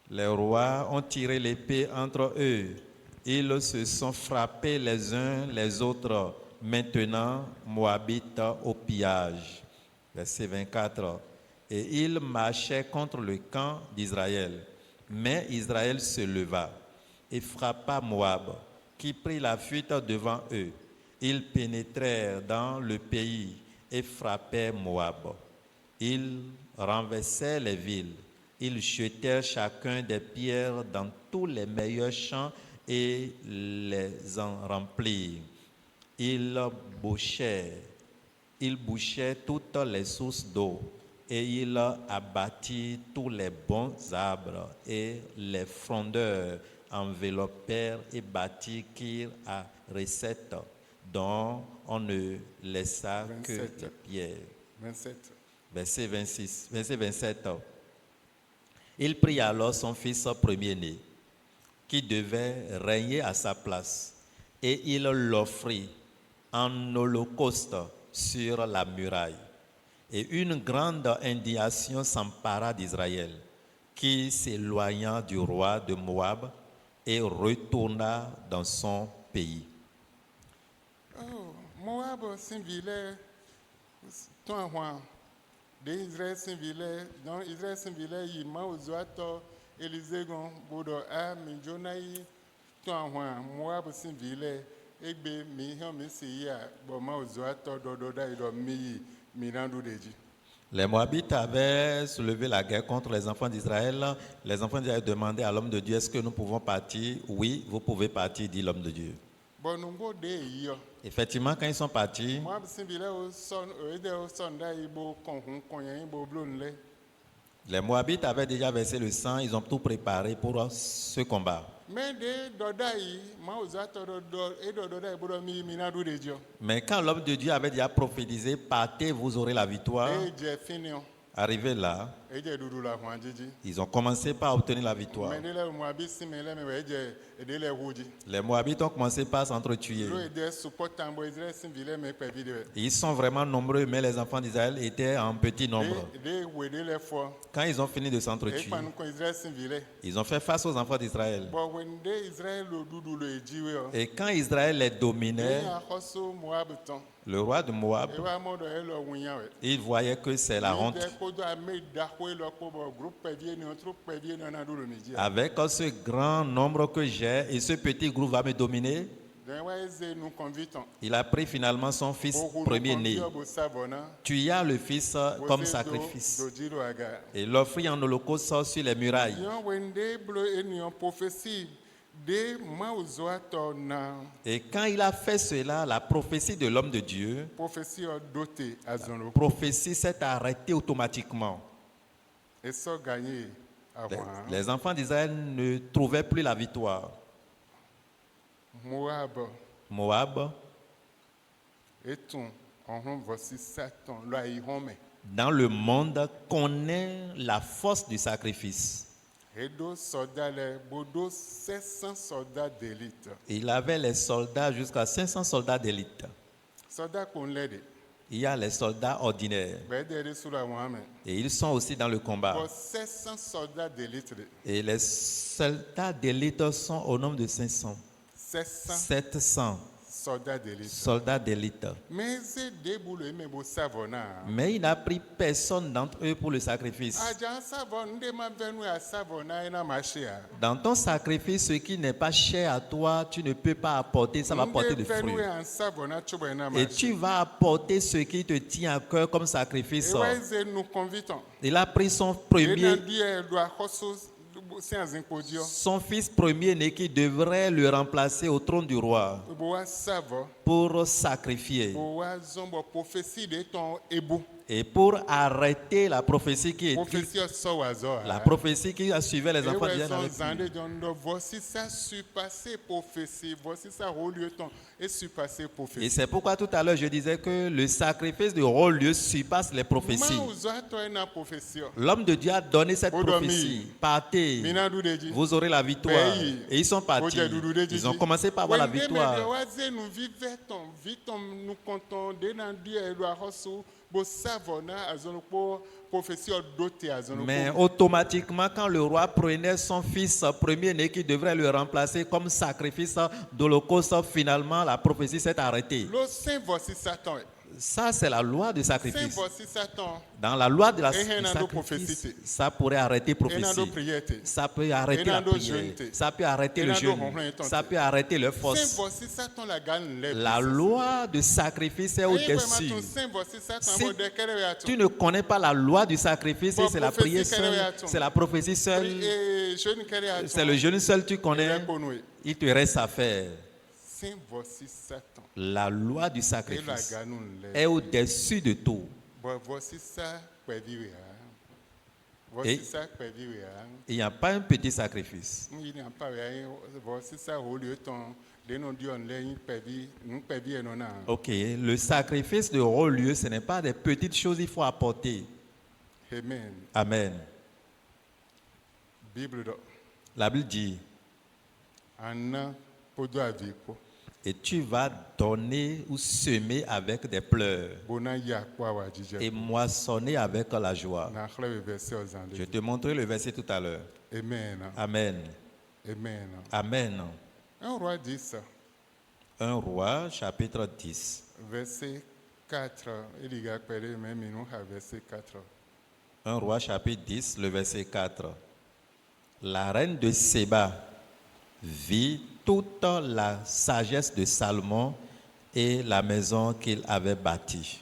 Les rois ont tiré l'épée entre eux. Ils se sont frappés les uns les autres. Maintenant, Moabites au pillage. Verset 24. Et ils marchaient contre le camp d'Israël. Mais Israël se leva et frappa Moab, qui prit la fuite devant eux. Ils pénétrèrent dans le pays et frappèrent Moab. Ils renversaient les villes. Ils jetèrent chacun des pierres dans tous les meilleurs champs et les en remplirent. Ils bouchaient toutes les sources d'eau et ils abattirent tous les bons arbres et les frondeurs enveloppèrent et bâtirent Kir à recette, dont on ne laissa 27. que les pierres. 27. Verset 27. Il prit alors son fils premier-né, qui devait régner à sa place, et il l'offrit en holocauste sur la muraille. Et une grande indignation s'empara d'Israël, qui s'éloigna du roi de Moab et retourna dans son pays. Oh, Moab Saint-Villers, ton roi, d'Israël Saint-Villers, dans Israël Saint-Villers, il m'a ozoato, Élisée gon, bodo a, minjonaï, ton roi, Moab Saint-Villers, Egbe, mihan, messiya, bon, m'a ozoato, dododa, idomi, mirando deji. Les Moabites avaient soulevé la guerre contre les enfants d'Israël. Les enfants d'Israël demandaient à l'homme de Dieu, est-ce que nous pouvons partir? Oui, vous pouvez partir, dit l'homme de Dieu. Bon, nous go de yo. Effectivement, quand ils sont partis, Moab Saint-Villers, au son, au sonda, ibo, konyen, ibo, blonle. les Moabites avaient déjà versé le sang, ils ont tout préparé pour ce combat. Mais quand l'homme de Dieu avait déjà prophétisé, partez, vous aurez la victoire, arrivé là, ils ont commencé par obtenir la victoire. Les Moabites ont commencé par s'entretuer. Ils sont vraiment nombreux, mais les enfants d'Israël étaient en petit nombre. Quand ils ont fini de s'entretuer, ils ont fait face aux enfants d'Israël. Et quand Israël les dominait, le roi de Moab, il voyait que c'est la honte. Avec ce grand nombre que j'ai et ce petit groupe va me dominer, il a pris finalement son fils premier-né. Tu as le fils comme sacrifice et l'offrit en holocauste sur les murailles. Et quand il a fait cela, la prophétie de l'homme de Dieu, la prophétie s'est arrêtée automatiquement. Les enfants d'Israël ne trouvaient plus la victoire. Moab, dans le monde, connaît la force du sacrifice. Il avait les soldats jusqu'à 500 soldats d'élite. Il y a les soldats ordinaires. Et ils sont aussi dans le combat. 700 soldats d'élite. Et les soldats d'élite sont au nombre de 500. 700 soldats d'élite. Mais il n'a pris personne d'entre eux pour le sacrifice. Dans ton sacrifice, ce qui n'est pas cher à toi, tu ne peux pas apporter, ça va porter des fruits. Et tu vas apporter ce qui te tient à cœur comme sacrifice. Il a pris son fils premier-né qui devrait le remplacer au trône du roi pour sacrifier et pour arrêter la prophétie qui est la prophétie qui a suivi les enfants d'Israël avec lui. Et c'est pourquoi tout à l'heure je disais que le sacrifice de haut lieu surpasse les prophéties. L'homme de Dieu a donné cette prophétie. Partez, vous aurez la victoire. Et ils sont partis. Ils ont commencé par avoir la victoire. Mais automatiquement, quand le roi prenait son fils premier-né qui devrait le remplacer comme sacrifice d'holocauste, finalement la prophétie s'est arrêtée. Ça, c'est la loi du sacrifice. Dans la loi de la sacrifice, ça pourrait arrêter prophétie. Ça peut arrêter la prière. Ça peut arrêter le jeûne. Ça peut arrêter le force. La loi du sacrifice est au-dessus. Si tu ne connais pas la loi du sacrifice, c'est la prière seule, c'est la prophétie seule, c'est le jeûne seul tu connais, il te reste à faire. La loi du sacrifice est au-dessus de tout. Et il n'y a pas un petit sacrifice. Ok, le sacrifice de haut lieu, ce n'est pas des petites choses qu'il faut apporter. Amen. Amen. La Bible dit, et tu vas donner ou semer avec des pleurs et moissonner avec la joie. Je te montrerai le verset tout à l'heure. Amen. Amen. Amen. Amen. 1 Roi 10. 1 Roi, chapitre 10. Verset 4. 1 Roi, chapitre 10, le verset 4. La reine de Séba vit toute la sagesse de Salomon et la maison qu'il avait bâtie.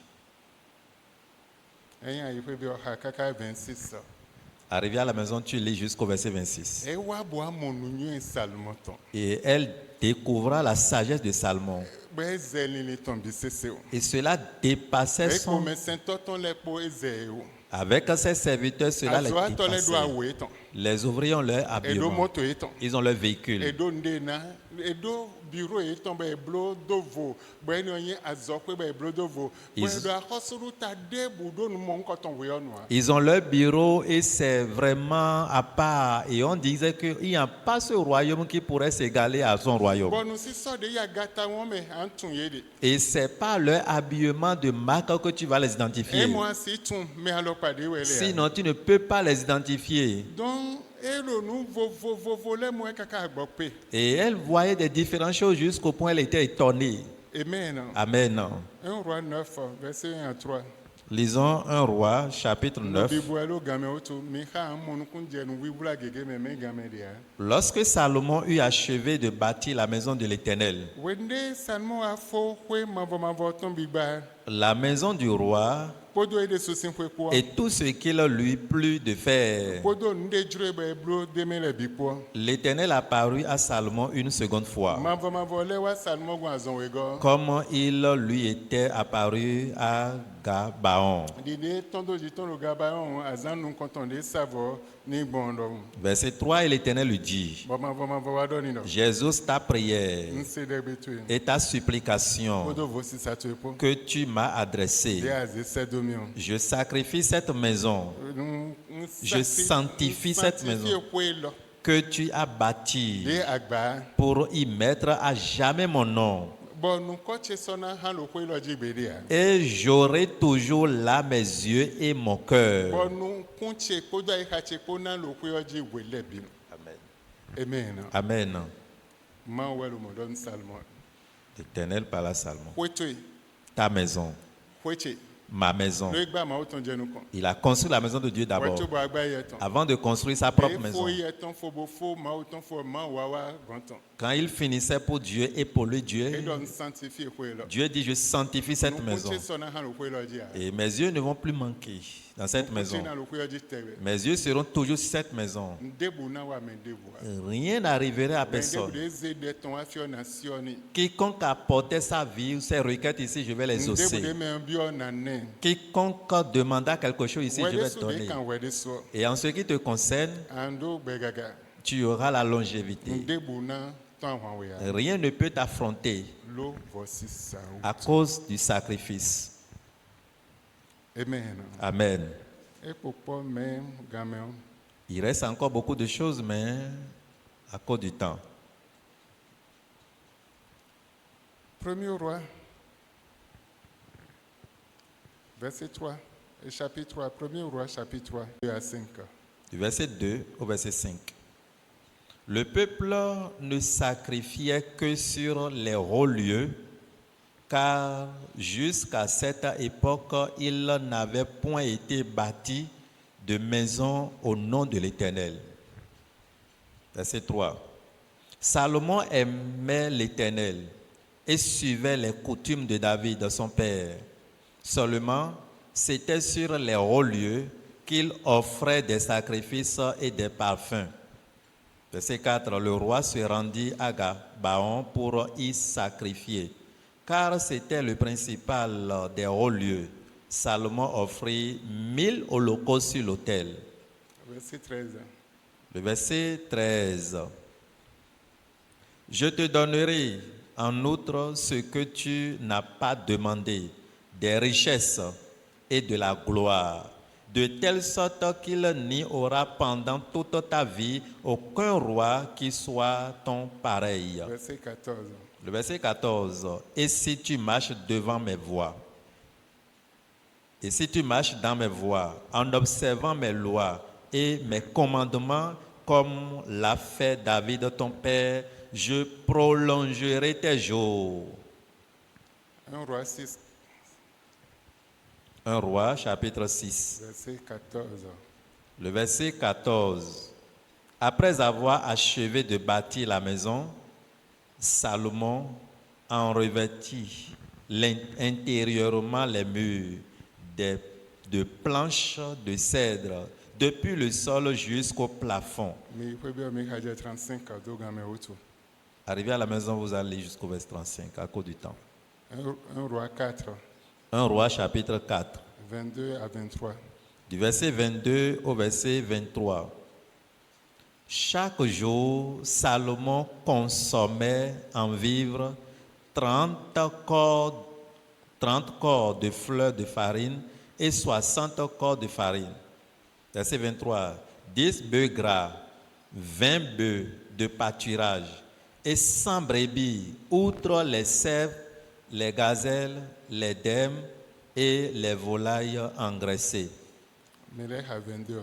Arrivé à la maison, tu lis jusqu'au verset 26. Et elle découvra la sagesse de Salomon. Et cela dépassait son... Avec ses serviteurs, cela les dépassait. Les ouvriers ont leur habillement. Ils ont leur véhicule. Ils ont leur bureau et c'est vraiment à part. Et on disait qu'il n'y a pas ce royaume qui pourrait s'égaler à son royaume. Et c'est pas leur habillement de marque que tu vas les identifier. Sinon, tu ne peux pas les identifier. Et elle voyait des différentes choses jusqu'au point où elle était étonnée. Amen. Amen. 1 Roi 9, verset 1 à 3. Lisons 1 Roi, chapitre 9. Lorsque Salomon eut achevé de bâtir la maison de l'Éternel, la maison du roi et tout ce qu'il lui plut de faire, l'Éternel apparut à Salomon une seconde fois, comme il lui était apparu à Gabaon. Verset 3, et l'Éternel lui dit, Jésus, ta prière et ta supplication que tu m'as adressée, je sacrifie cette maison, je sanctifie cette maison que tu as bâtie pour y mettre à jamais mon nom. bon nous coach sona han lo ko lo jigbede a Et j'aurai toujours là mes yeux et mon cœur. bon nous kunche ko do ai hache ko na lo ko yo jigwele bi Amen. amen Amen. ma welu mo don salmon L'Éternel parla à Salomon. kweto Ta maison, kweche ma maison. lo gba ma o ton jenu kan Il a construit la maison de Dieu d'abord, kweto bo agba yeton avant de construire sa propre fo maison. yeton fo bo fo ma o ton fo ma wa wa ganton Quand il finissait pour Dieu et pour le e Dieu, don sanctify ko lo Dieu dit, je sanctifie cette maison. kunche sona han lo ko lo ji a Et mes yeux ne vont plus manquer dans cette maison. na lo ko yo ji tebe Mes yeux seront toujours sur cette maison. ndebu na wa me ndebu a Rien n'arriverait à ndebu personne. de ze de ton afio nation ni Quiconque apportait sa vie ou ses requêtes ici, je vais les ndebu de exaucer. me bio na ne Quiconque demanda quelque chose ici, je wede vais su de donner. kan wede so Et en ce qui te concerne, ando begaga tu auras la longévité. ndebu na ton wa we a Rien ne peut t'affronter lo voici ça à cause du sacrifice. amen Amen. e popo me gamen Il reste encore beaucoup de choses, mais à cause du temps. Premier roi verset 3 et chapitre 3 premier roi chapitre 3 2 à 5 Du verset 2 au verset 5. Le peuple ne sacrifiait que sur les hauts lieux, car jusqu'à cette époque, il n'avait point été bâti de maison au nom de l'Éternel. Verset 3. Salomon aimait l'Éternel et suivait les coutumes de David, son père. Seulement, c'était sur les hauts lieux qu'il offrait des sacrifices et des parfums. Verset 4. Le roi se rendit à Gabaon pour y sacrifier, car c'était le principal des hauts lieux. Salomon offrit 1000 holocaustes sur l'autel. verset 13 Le verset 13. Je te donnerai en outre ce que tu n'as pas demandé, des richesses et de la gloire, de telle sorte qu'il n'y aura pendant toute ta vie aucun roi qui soit ton pareil. verset 14 Le verset 14. Et si tu marches devant mes voies, et si tu marches dans mes voies, en observant mes lois et mes commandements, comme l'a fait David ton père, je prolongerai tes jours. 1 roi 6 1 Roi, chapitre 6. verset 14 Le verset 14. Après avoir achevé de bâtir la maison, Salomon en revêtit intérieurement les murs de planches de cèdre, depuis le sol jusqu'au plafond. mais il faut bien me haja 35 do game auto Arrivé à la maison, vous allez jusqu'au verset 35, à cause du temps. 1 roi 4 1 Roi, chapitre 4. 22 à 23 Du verset 22 au verset 23. Chaque jour, Salomon consommait en vivres 30 corps de fleurs de farine et 60 corps de farine. Verset 23. 10 bœufs gras, 20 bœufs de pâturage et 100 brebis, outre les cerfs, les gazelles, les daims et les volailles engraissées. mais les a 22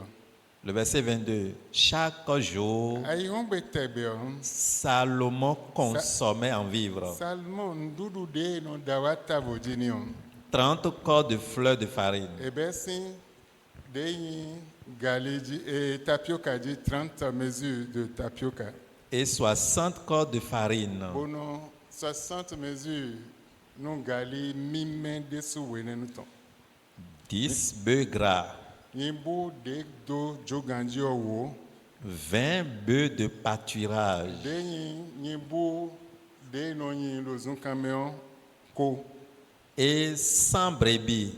Le verset 22. Chaque jour, ayi on be tebe Salomon consommait en vivres Salmon dudu de no dawata vojinion 30 corps de fleurs de farine ebesin de galeji et tapioca dit 30 mesures de tapioca et 60 corps de farine, bono 60 mesures non gali mime de souwene nous ton 10 bœufs gras, yimbo de do joganji owo 20 bœufs de pâturage de yimbo de no yin lozun camion ko et 100 brebis,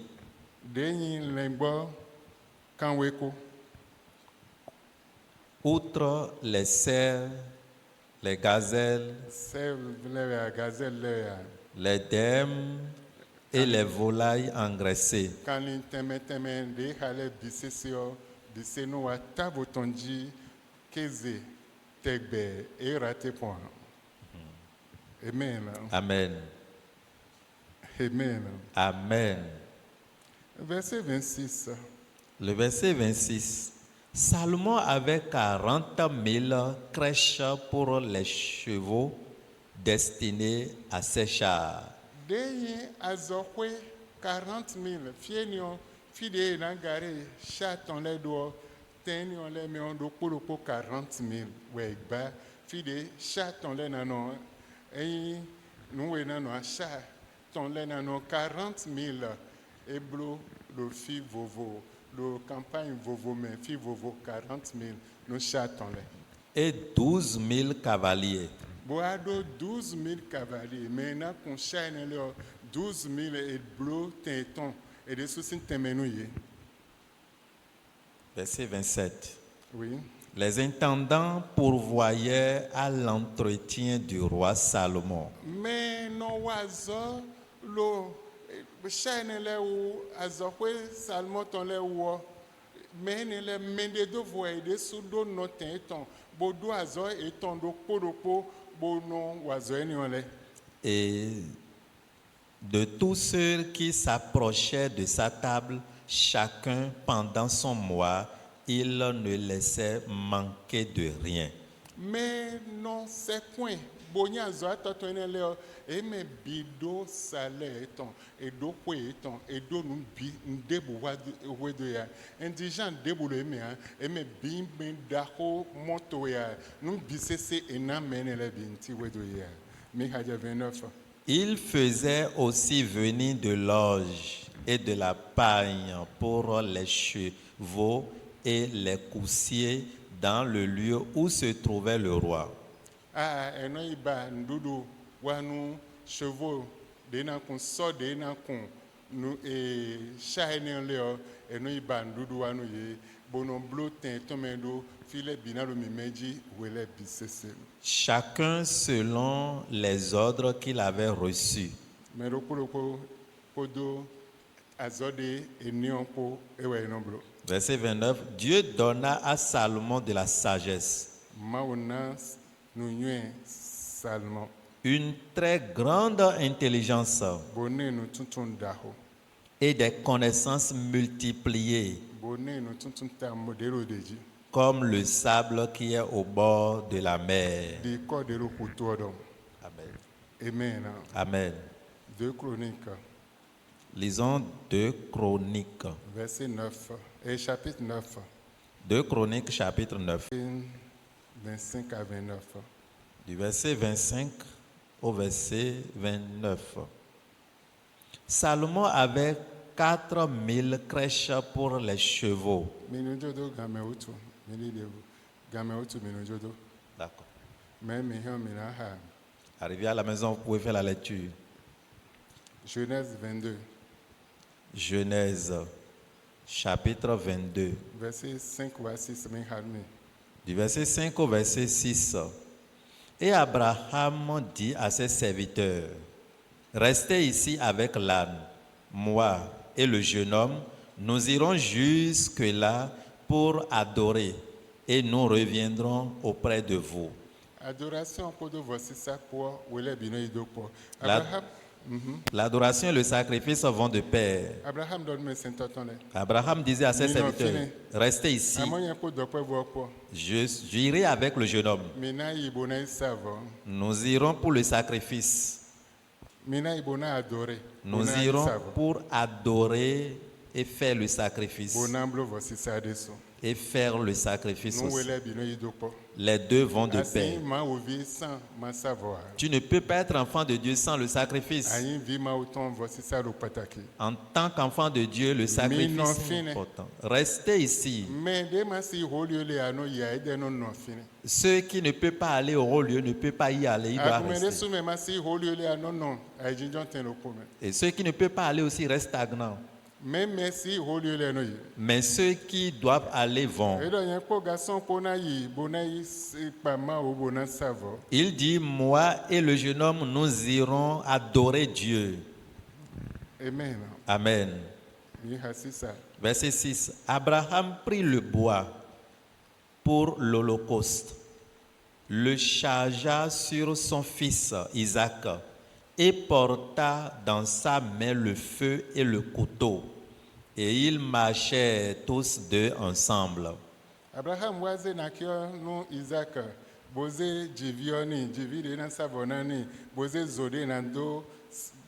de yin lembo kanweko outre les cerfs, les gazelles, c'est le gazelle le les daims et les volailles engraissées. kanlin teme de hale bisesio biseno wa tabo tonji keze tegbe e rate point amen Amen. Amen. Amen. Verset 26. Le verset 26. Salomon avait 40 000 crèches pour les chevaux destinés à ses chars. Deyen azokwe 40 000 fienio fide na gare chaton le do tenio le me on do pour 40 000 we gba fide chaton le nano e nous we nano chat ton le nano 40 000 et blo le fi vovo le campagne vovo mais fi vovo 40 000 nous chaton le Et 12 000 cavaliers. Boado 12 000 cavaliers, maintenant qu'on chaîne 12 000 et bleu tinton et des soucis temenouillés. Verset 27. Oui. Les intendants pourvoyaient à l'entretien du roi Salomon. Mais non oiseau lo chaîne le ou azokwe Salomon ton le ou mais le mende do voyer des sous do no tinton bodo azo et ton do podopo bono oiseau ni Et de tous ceux qui s'approchaient de sa table, chacun pendant son mois, il ne laissait manquer de rien. Mais non, c'est point. Bonya zo atatone le e me bido sale eton e do kwe eton e do nu bi ndebu wedo ya indijan debu le me e me bi ben dako moto ya nu bi sese ena menele binti wedo ya mi haja 29. Il faisait aussi venir de l'orge et de la paille pour les chevaux et les coussiers dans le lieu où se trouvait le roi. Ah, eno iba ndudu wanu chevaux de na kun so de na kun nu e shine leo eno iba ndudu wanu ye bono blo ten tomendo file binalo mimeji wele bisese. Chacun selon les ordres qu'il avait reçus. Mero ko podo azode enion ko ewe nomblo. Verset 29. Dieu donna à Salomon de la sagesse, Mauna nu Salomon une très grande intelligence bonne nu tuntun daho et des connaissances multipliées, bonne nu tuntun ta modelo deji comme le sable qui est au bord de la mer. de ko de ro kutodo. Amen. Amen. Amen. 2 Chroniques, Lisons 2 Chroniques. verset 9, et chapitre 9, 2 Chroniques, chapitre 9. 25 à 29. Du verset 25 au verset 29. Salomon avait 4000 crèches pour les chevaux. Minujodo gameutu, milidevu, gameutu minujodo, D'accord. mais mihan minaha. Arrivé à la maison, vous pouvez faire la lecture. Genèse 22, Genèse, chapitre 22. verset 5 à 6, minharmi. Du verset 5 au verset 6. Et Abraham dit à ses serviteurs, restez ici avec l'âne, moi et le jeune homme, nous irons jusque-là pour adorer et nous reviendrons auprès de vous. Adoration pour de voici ça pour wele bino idoko. La- L'adoration et le sacrifice vont de pair. Abraham donne mes saint-tonne. Abraham disait à ses Mino serviteurs, fini. restez ici, Amoyen pour de quoi voir quoi. j'irai avec le jeune homme. Mina ibona savon. Nous irons pour le sacrifice. Mina ibona adorer. Nous irons pour adorer et faire le sacrifice. Bonamblo voici ça dessous. Et faire le sacrifice Nous aussi. wele bino idoko. Les deux vont de Assim, pair. ma ouvi sans ma savoir. Tu ne peux pas être enfant de Dieu sans le sacrifice. Ayin vi ma autant voici ça le pataki. En tant qu'enfant de Dieu, le sacrifice non est fini. important. Restez ici. Mais de ma si holio le ano ya ide non non fini. Ceux qui ne peuvent pas aller au haut lieu ne peuvent pas y aller, ils doivent Akumede rester. sou me ma si holio le ano non. Ajinjon ten lo kome. Et ceux qui ne peuvent pas aller aussi restent stagnants. Même si holio le ano yi. Mais ceux qui doivent aller vont. Et donc yen ko garçon pona yi pa ma o bona savo. Il dit, moi et le jeune homme, nous irons adorer Dieu. Amen. Amen. Mi hasi ça. Verset 6. Abraham prit le bois pour l'holocauste, le chargea sur son fils Isaac et porta dans sa main le feu et le couteau. Et ils marchaient tous deux ensemble. Abraham waze na kio no Isaac boze jivioni jivide na savonani boze zode na do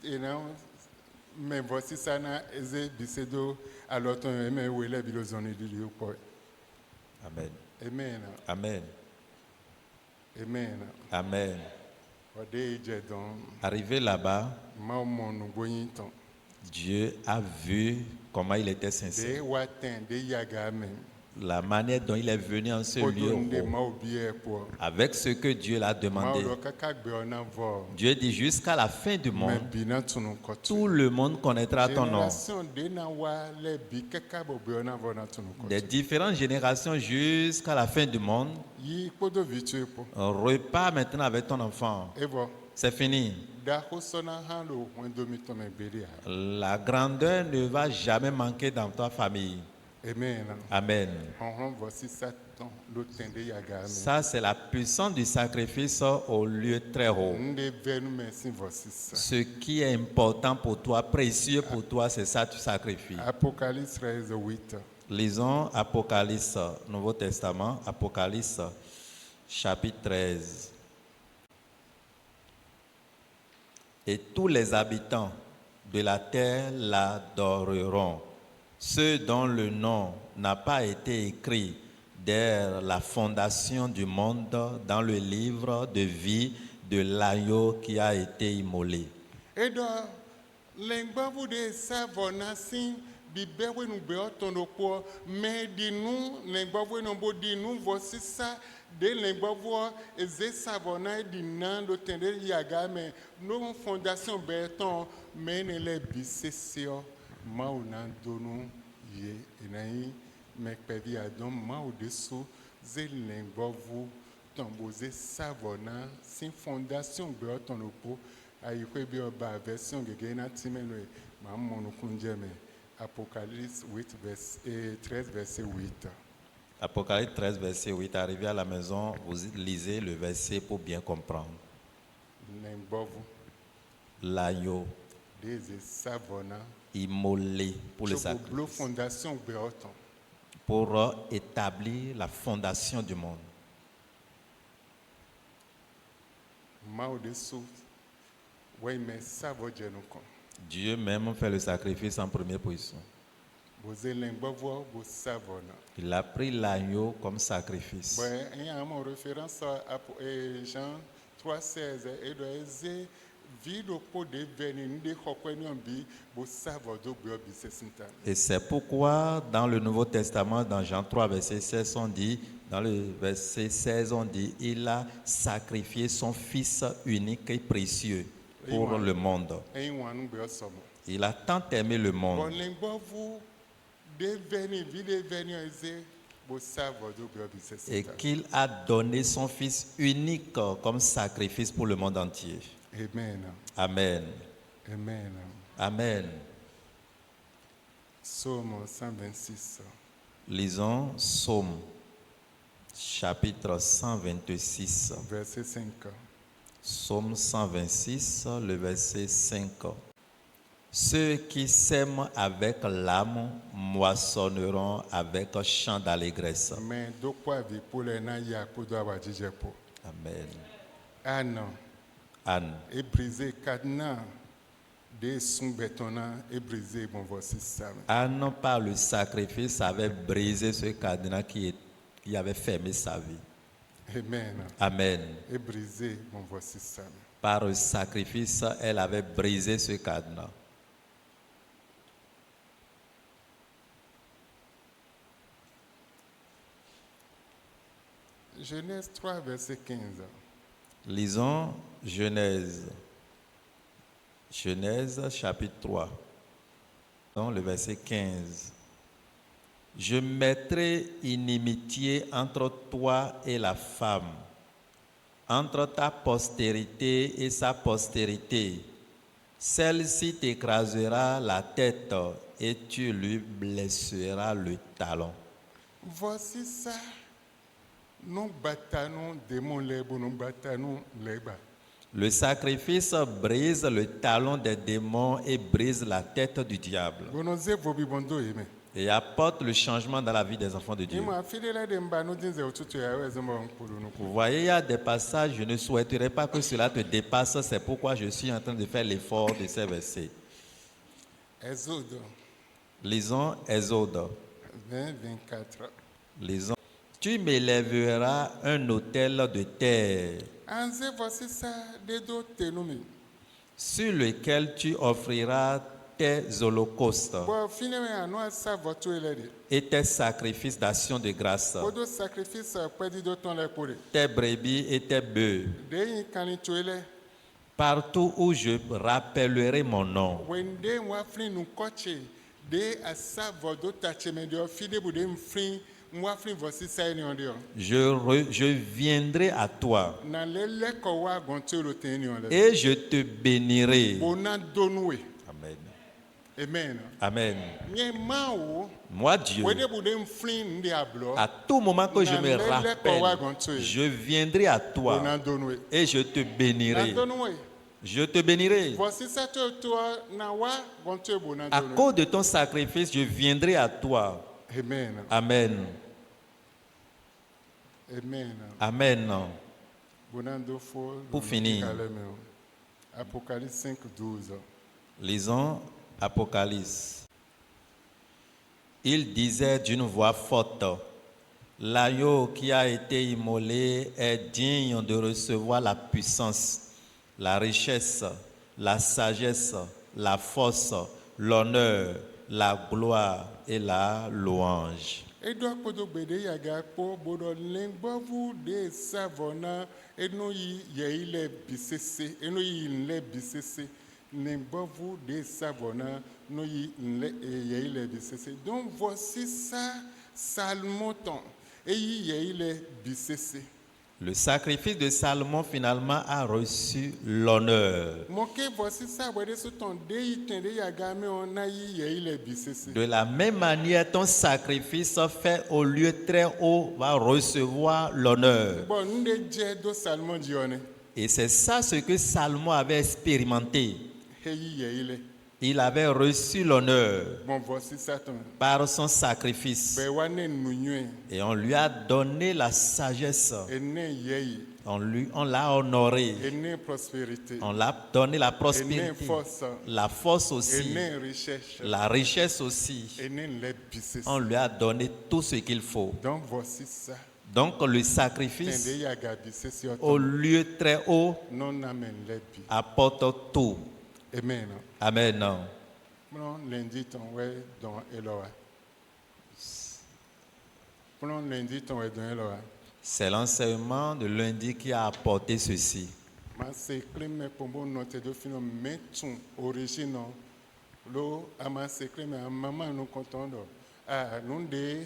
ena me voici sana eze bisedo aloton eme wele bilozoni dili upo. Amen. Amen. Amen. Amen. Amen. Ode je don Arrivé là-bas, ma mo no goyinton. Dieu a vu comment il était De sincère. waten de yaga men. La manière dont il est venu en ce lieu avec ce que Dieu l'a demandé. Dieu dit jusqu'à la fin du monde, tout le monde connaîtra ton nom. Des différentes générations jusqu'à la fin du monde. Un repas maintenant avec ton enfant. C'est fini. La grandeur ne va jamais manquer dans ta famille. Amen. Amen. Ça, c'est la puissance du sacrifice au lieu très haut. Ce qui est important pour toi, précieux pour toi, c'est ça que tu sacrifies. Apocalypse 13, 8. Lisons Apocalypse, Nouveau Testament, Apocalypse, chapitre 13. Et tous les habitants de la terre l'adoreront. Ceux dont le nom n'a pas été écrit dès la fondation du monde dans le livre de vie de l'agneau qui a été immolé. Et donc, l'engbavu de savonasi bibewe nous beotonoko mais dis-nous l'engbavu nombo dis-nous voici ça de l'engbavu eze savona dinando tende yaga mais nos fondations beton mais ne les bisesio mauna donu ye enai mekpevi adon mau desu zelengbovu tomboze savona sin fondation beton opo ayikwe bi oba version gege na timeno ma monu kunjeme Apocalypse 8 verset 13 verset 8. Apocalypse 13 verset 8. Arrivé à la maison, vous lisez le verset pour bien comprendre. L'agneau immolé pour le sacrifice, pour établir la fondation du monde. Dieu même fait le sacrifice en première position. Il a pris l'agneau comme sacrifice. Jean 3,16 Et c'est pourquoi dans le Nouveau Testament, dans Jean 3, verset 16, on dit, dans le verset 16, on dit, il a sacrifié son Fils unique et précieux pour le monde. Il a tant aimé le monde. Et qu'il a donné son Fils unique comme sacrifice pour le monde entier. Amen. Amen. Amen. Amen. Psaume 126. Lisons Psaume, chapitre 126. Verset 5. Psaume 126, le verset 5. Ceux qui sèment avec l'âme moissonneront avec chant d'allégresse. Amen. Anne. Et brisé cadenas de son bétonnant et brisé mon voici ça. Anne par le sacrifice avait brisé ce cadenas qui avait fermé sa vie. Amen. Amen. Et brisé mon voici ça. Par le sacrifice, elle avait brisé ce cadenas. Genèse 3, verset 15. Lisons Genèse. Genèse, chapitre 3. Dans le verset 15. Je mettrai inimitié entre toi et la femme, entre ta postérité et sa postérité. Celle-ci t'écrasera la tête et tu lui blesseras le talon. Voici ça. Nous battons démons lèbres, nous battons lèbres. Le sacrifice brise le talon des démons et brise la tête du diable. Bonoze vobi bondo eme. Et apporte le changement dans la vie des enfants de Dieu. Ima fidela de mbano dinze ututu ya wezemo nkulu nuku. Vous voyez, il y a des passages, je ne souhaiterais pas que cela te dépasse, c'est pourquoi je suis en train de faire l'effort de ces versets. Exode Lisons Exode. 20, 24. Lisons. Tu m'élèveras un autel de terre Anze voici ça de do tenumi. sur lequel tu offriras tes holocaustes Bo fineme anwa sa votu elede. et tes sacrifices d'action de grâce, Bodo sacrifice pedi do ton le kore. tes brebis et tes bœufs, De yin kani tuele. partout où je rappellerai mon nom. Wende mwa fli nu koche. De asa vodo tacheme de fide bude mfli. Mwa fli voici ça eni ondio. Je viendrai à toi Na lele kowa gontu lo teni onle. et je te bénirai. Bona donwe. Amen. Amen. Amen. Nye mao. Moi, Dieu, Wede bude mfli ndi ablo. à tout moment que je me rappelle, je viendrai à toi Bona donwe. et je te Na bénirai. donwe. Je te bénirai. Voici ça toi na wa gontu bona À donwe. cause de ton sacrifice, je viendrai à toi. Amen. Amen. Amen. Amen. Bonando fo. Pour finir. Apocalypse 5, 12. Lisons Apocalypse. Il disait d'une voix forte, l'agneau qui a été immolé est digne de recevoir la puissance, la richesse, la sagesse, la force, l'honneur, la gloire et la louange. Edo kodo gbede yaga po bodo lengbovu de savona eno yi yeile bisese eno yi nle bisese lengbovu de savona no yi nle yeile bisese. Donc voici ça salmoton et yi yeile bisese. Le sacrifice de Salomon finalement a reçu l'honneur. Moke voici ça wede so ton de yi tende yaga me ona yi yeile bisese. De la même manière, ton sacrifice fait au lieu très haut va recevoir l'honneur. Bon nde je do salmon dione Et c'est ça ce que Salomon avait expérimenté. he yi yeile. Il avait reçu l'honneur Bon voici ça ton par son sacrifice. be wane nunyue. Et on lui a donné la sagesse. Ene yeyi, On l'a honoré. ene prospérité, On l'a donné la ene prospérité. force, La force aussi. ene richesse, La richesse aussi. ene le business. On lui a donné tout ce qu'il faut. Donc voici ça. Donc le sacrifice Tende yaga business yo au ton. lieu très haut Non amen lebi. apporte tout. Amen. Amen. Non lundi ton we don eloa. Non lundi ton we don eloa. C'est l'enseignement de lundi qui a apporté ceci. Ma se kleme pombo note do fino metun original. Lo ama se kleme maman nous contendo. Ah nous de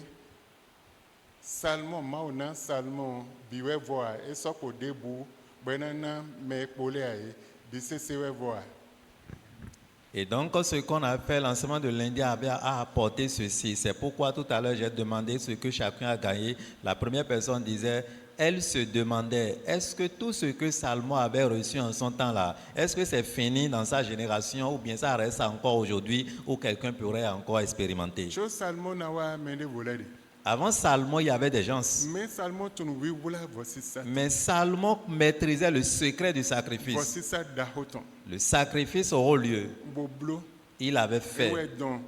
Salmon mauna salmon biwe voa et so ko debu benana me pole ai bisese we voa. Et donc, ce qu'on a fait, l'enseignement de lundi a apporté ceci. C'est pourquoi tout à l'heure, j'ai demandé ce que chacun a gagné. La première personne disait, elle se demandait, est-ce que tout ce que Salomon avait reçu en son temps-là, est-ce que c'est fini dans sa génération ou bien ça reste encore aujourd'hui où quelqu'un pourrait encore expérimenter? Cho salmon na wa mende volade. Avant Salomon, il y avait des gens. Mais salmon tunu wi wula voici ça. Mais Salomon maîtrisait le secret du sacrifice. Voici ça dahoton. Le sacrifice au haut lieu, Boblo il avait e fait. we don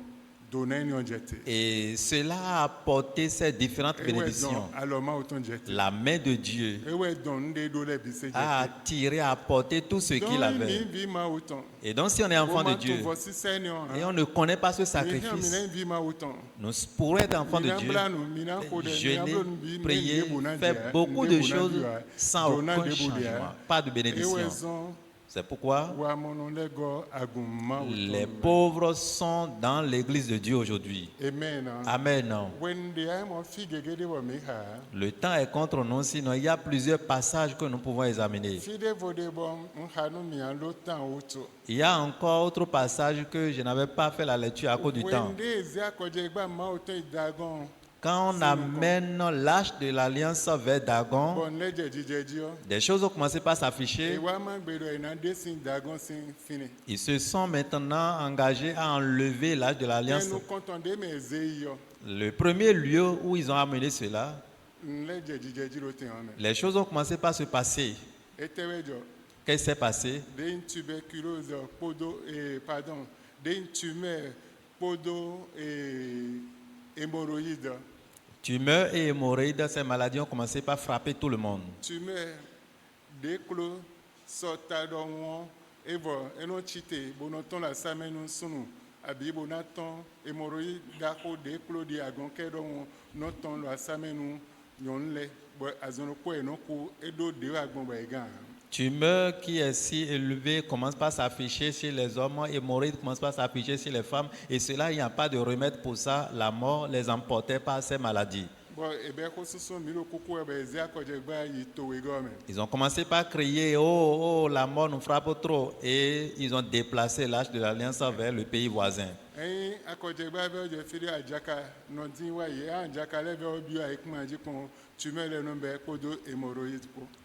donner ni onjete. Et cela a apporté ces différentes E we don bénédictions. aloma auton jete. La main de Dieu E we don nde do le bise a jete. attiré, a apporté tout ce qu'il Donc avait. mi vi ma auton. Et donc, si on est enfant de Dieu Voici ça ni on. et on ne connaît pas ce Mi sacrifice, vi ma auton. nous pourrions être enfants de Dieu, jeûner, prier, faire beaucoup de choses sans aucun changement, pas de bénédiction. C'est pourquoi les pauvres sont dans l'église de Dieu aujourd'hui. Amen. Amen. Le temps est contre nous, sinon il y a plusieurs passages que nous pouvons examiner. Il y a encore autre passage que je n'avais pas fait la lecture à cause du temps. Quand on amène l'arche de l'alliance vers Dagon, bon le djedjidje dji o des choses ont commencé par s'afficher. ewa ma gbe do ina de sin dagon sin fini Ils se sont maintenant engagés à enlever l'arche de l'alliance. nous comptons de mes zeyi o Le premier lieu où ils ont amené cela, le djedjidje dji lo te on les choses ont commencé par se passer. etewe jo Qu'est-ce qui s'est passé? de une tuberculose podo pardon de une tumeur podo hémorroïde Tumeurs et hémorroïdes, ces maladies ont commencé par frapper tout le monde. tumeur déclos sota do won evo eno chite bonoton la samenu sunu abi bonaton hémorroïde dako déclos di agon kedo won noton la samenu yonle bo azono ko enoku edo de agbon ba egan. Tumeur qui est si élevé commence par s'afficher chez les hommes, hémorroïdes commence par s'afficher chez les femmes, et cela, il n'y a pas de remède pour ça. La mort les emportait par ces maladies. Ils ont commencé par crier, oh, oh, la mort nous frappe trop, et ils ont déplacé l'arche de l'alliance vers le pays voisin.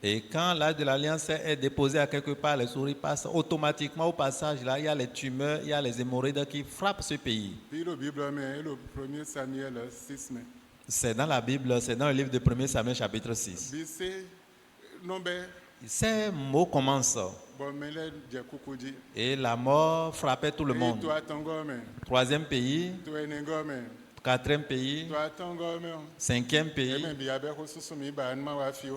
Et quand l'arche de l'alliance est déposée à quelque part, les souris passent automatiquement au passage. Là, il y a les tumeurs, il y a les hémorroïdes qui frappent ce pays. C'est dans la Bible, c'est dans le livre de 1 Samuel chapitre 6. Ces mots commencent. Et la mort frappait tout le monde. Troisième pays. Quatrième pays, cinquième pays,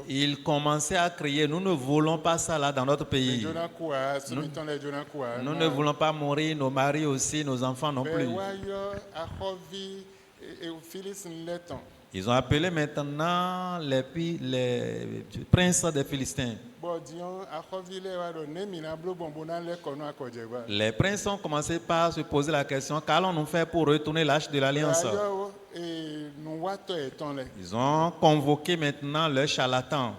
ils commençaient à crier, nous ne voulons pas ça là dans notre pays. Nous ne voulons pas mourir, nos maris aussi, nos enfants non plus. Ils ont appelé maintenant les princes des Philistins. Les princes ont commencé par se poser la question, qu'allons-nous faire pour retourner l'arche de l'alliance? Ils ont convoqué maintenant leurs charlatans.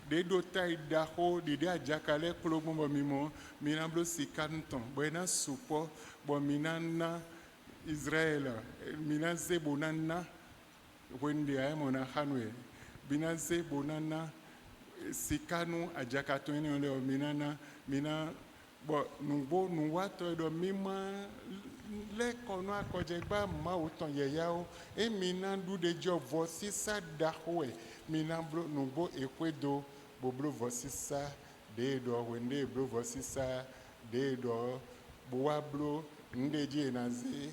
de do tai daho de ajakale klo bombo mimo minablo sikanton boena supo bo minana Israël minaze bonana wende ay mona hanwe binaze bonana sikanu ajakato ni le minana mina bo nugbo nuwato do mima le kono akojegba ma oton yeyao e mina du de jo vosi sa dahoe minablo nugbo ekwedo boblo vosisa de do wende blo vosisa de do boablo ndeji nazi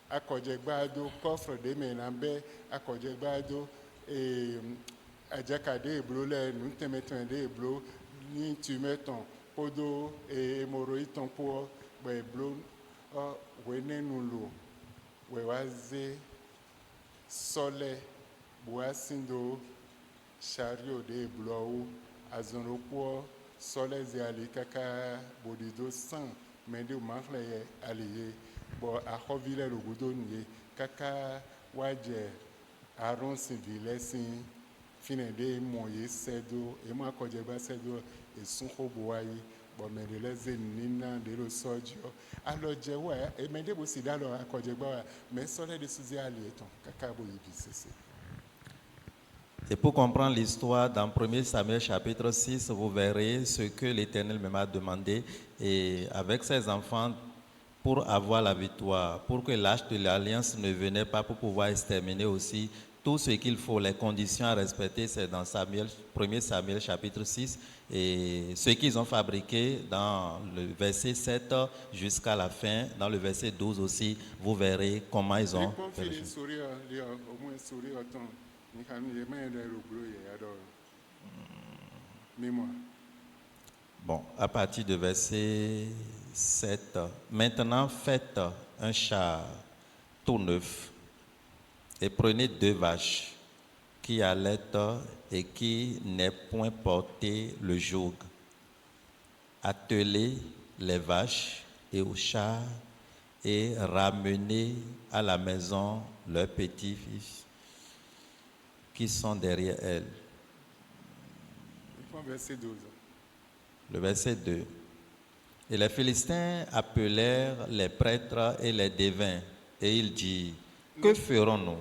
akojegbado coffre de menambe akojegbado ajakade blo le ntemeton de blo ni tumeton podo hémorroïde ton po blo wenenulu wewaze sole boasindo chariot de blo azonoko solez ali kaka bodido sang mende marle ali bo ahovile logudo nye kaka waje aron civile sin finende moye sedo e ma kojeba sedo e sunko boayi bo mende leze nina de lo sojo alo jewa e mende bo sidalo akojeba mais sole de suzi ali eton kaka bo yibisese. Et pour comprendre l'histoire, dans 1 Samuel chapitre 6, vous verrez ce que l'Éternel m'a demandé. Et avec ses enfants, pour avoir la victoire, pour que l'arche de l'Alliance ne venait pas, pour pouvoir exterminer aussi tout ce qu'il faut, les conditions à respecter, c'est dans 1 Samuel chapitre 6. Et ce qu'ils ont fabriqué dans le verset 7 jusqu'à la fin, dans le verset 12 aussi, vous verrez comment ils ont fait les choses. Bon, à partir du verset 7, maintenant faites un char tout neuf et prenez 2 vaches qui allaitent et qui n'aient point porté le joug. Attelez les vaches et au char et ramenez à la maison leurs petits-fils qui sont derrière elles. Verset 12. Le verset 2. Et les Philistins appelèrent les prêtres et les devins, et ils dirent, que ferons-nous?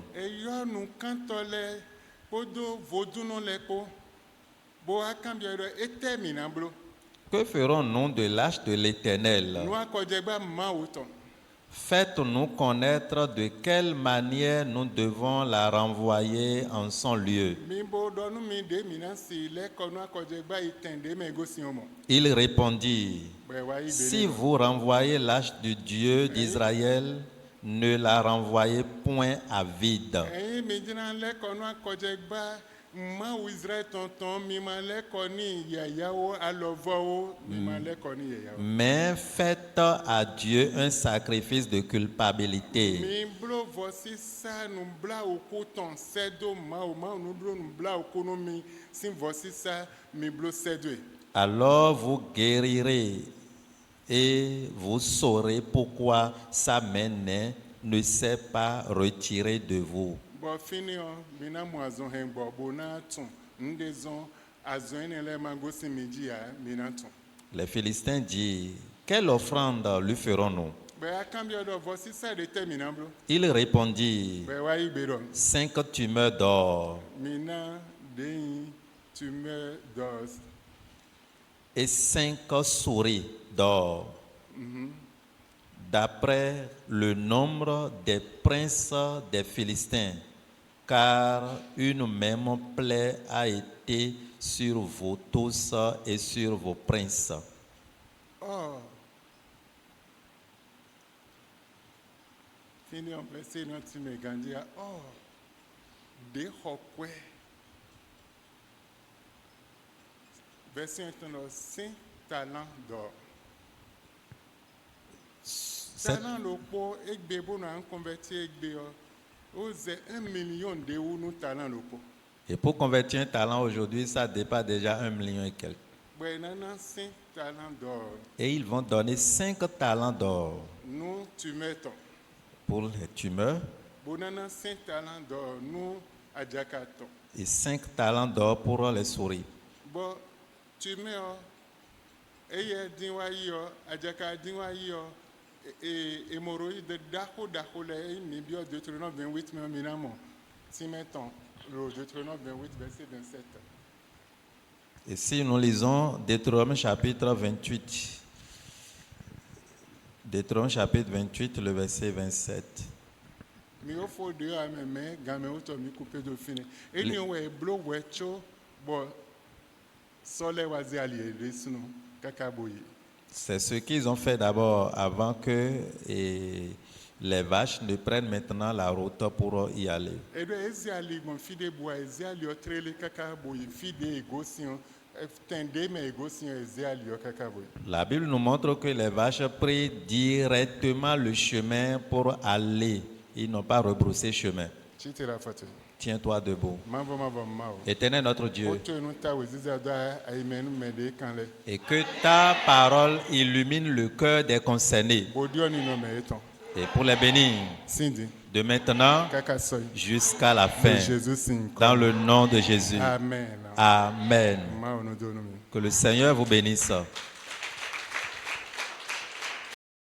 Que ferons-nous de l'arche de l'Éternel? Faites-nous connaître de quelle manière nous devons la renvoyer en son lieu. Il répondit, si vous renvoyez l'arche du Dieu d'Israël, ne la renvoyez point à vide. Mais faites à Dieu un sacrifice de culpabilité. Alors vous guérirez et vous saurez pourquoi sa main ne s'est pas retirée de vous. Les Philistins disent, quelle offrande lui ferons-nous? Il répondit, 5 tumeurs d'or et 5 souris d'or, d'après le nombre des princes des Philistins, car une même plaie a été sur vous tous et sur vos princes. Oh. Verset 5 talents d'or. Talent lopo ekbebo na convertir ekbeo. Ose 1 million de ou nous talent lopo. Et pour convertir un talent aujourd'hui, ça dépasse déjà 1 million et quelques. Et ils vont donner 5 talents d'or pour les tumeurs et 5 talents d'or pour les souris. Et si nous lisons Deutéronome chapitre 28, Deutéronome chapitre 28, le verset 27. C'est ce qu'ils ont fait d'abord avant que les vaches ne prennent maintenant la route pour y aller. La Bible nous montre que les vaches prennent directement le chemin pour aller. Ils n'ont pas rebroussé chemin. Tiens-toi debout. Éternel notre Dieu, et que ta parole illumine le cœur des concernés. Et pour les bénir, de maintenant jusqu'à la fin, dans le nom de Jésus. Amen. Amen. Que le Seigneur vous bénisse.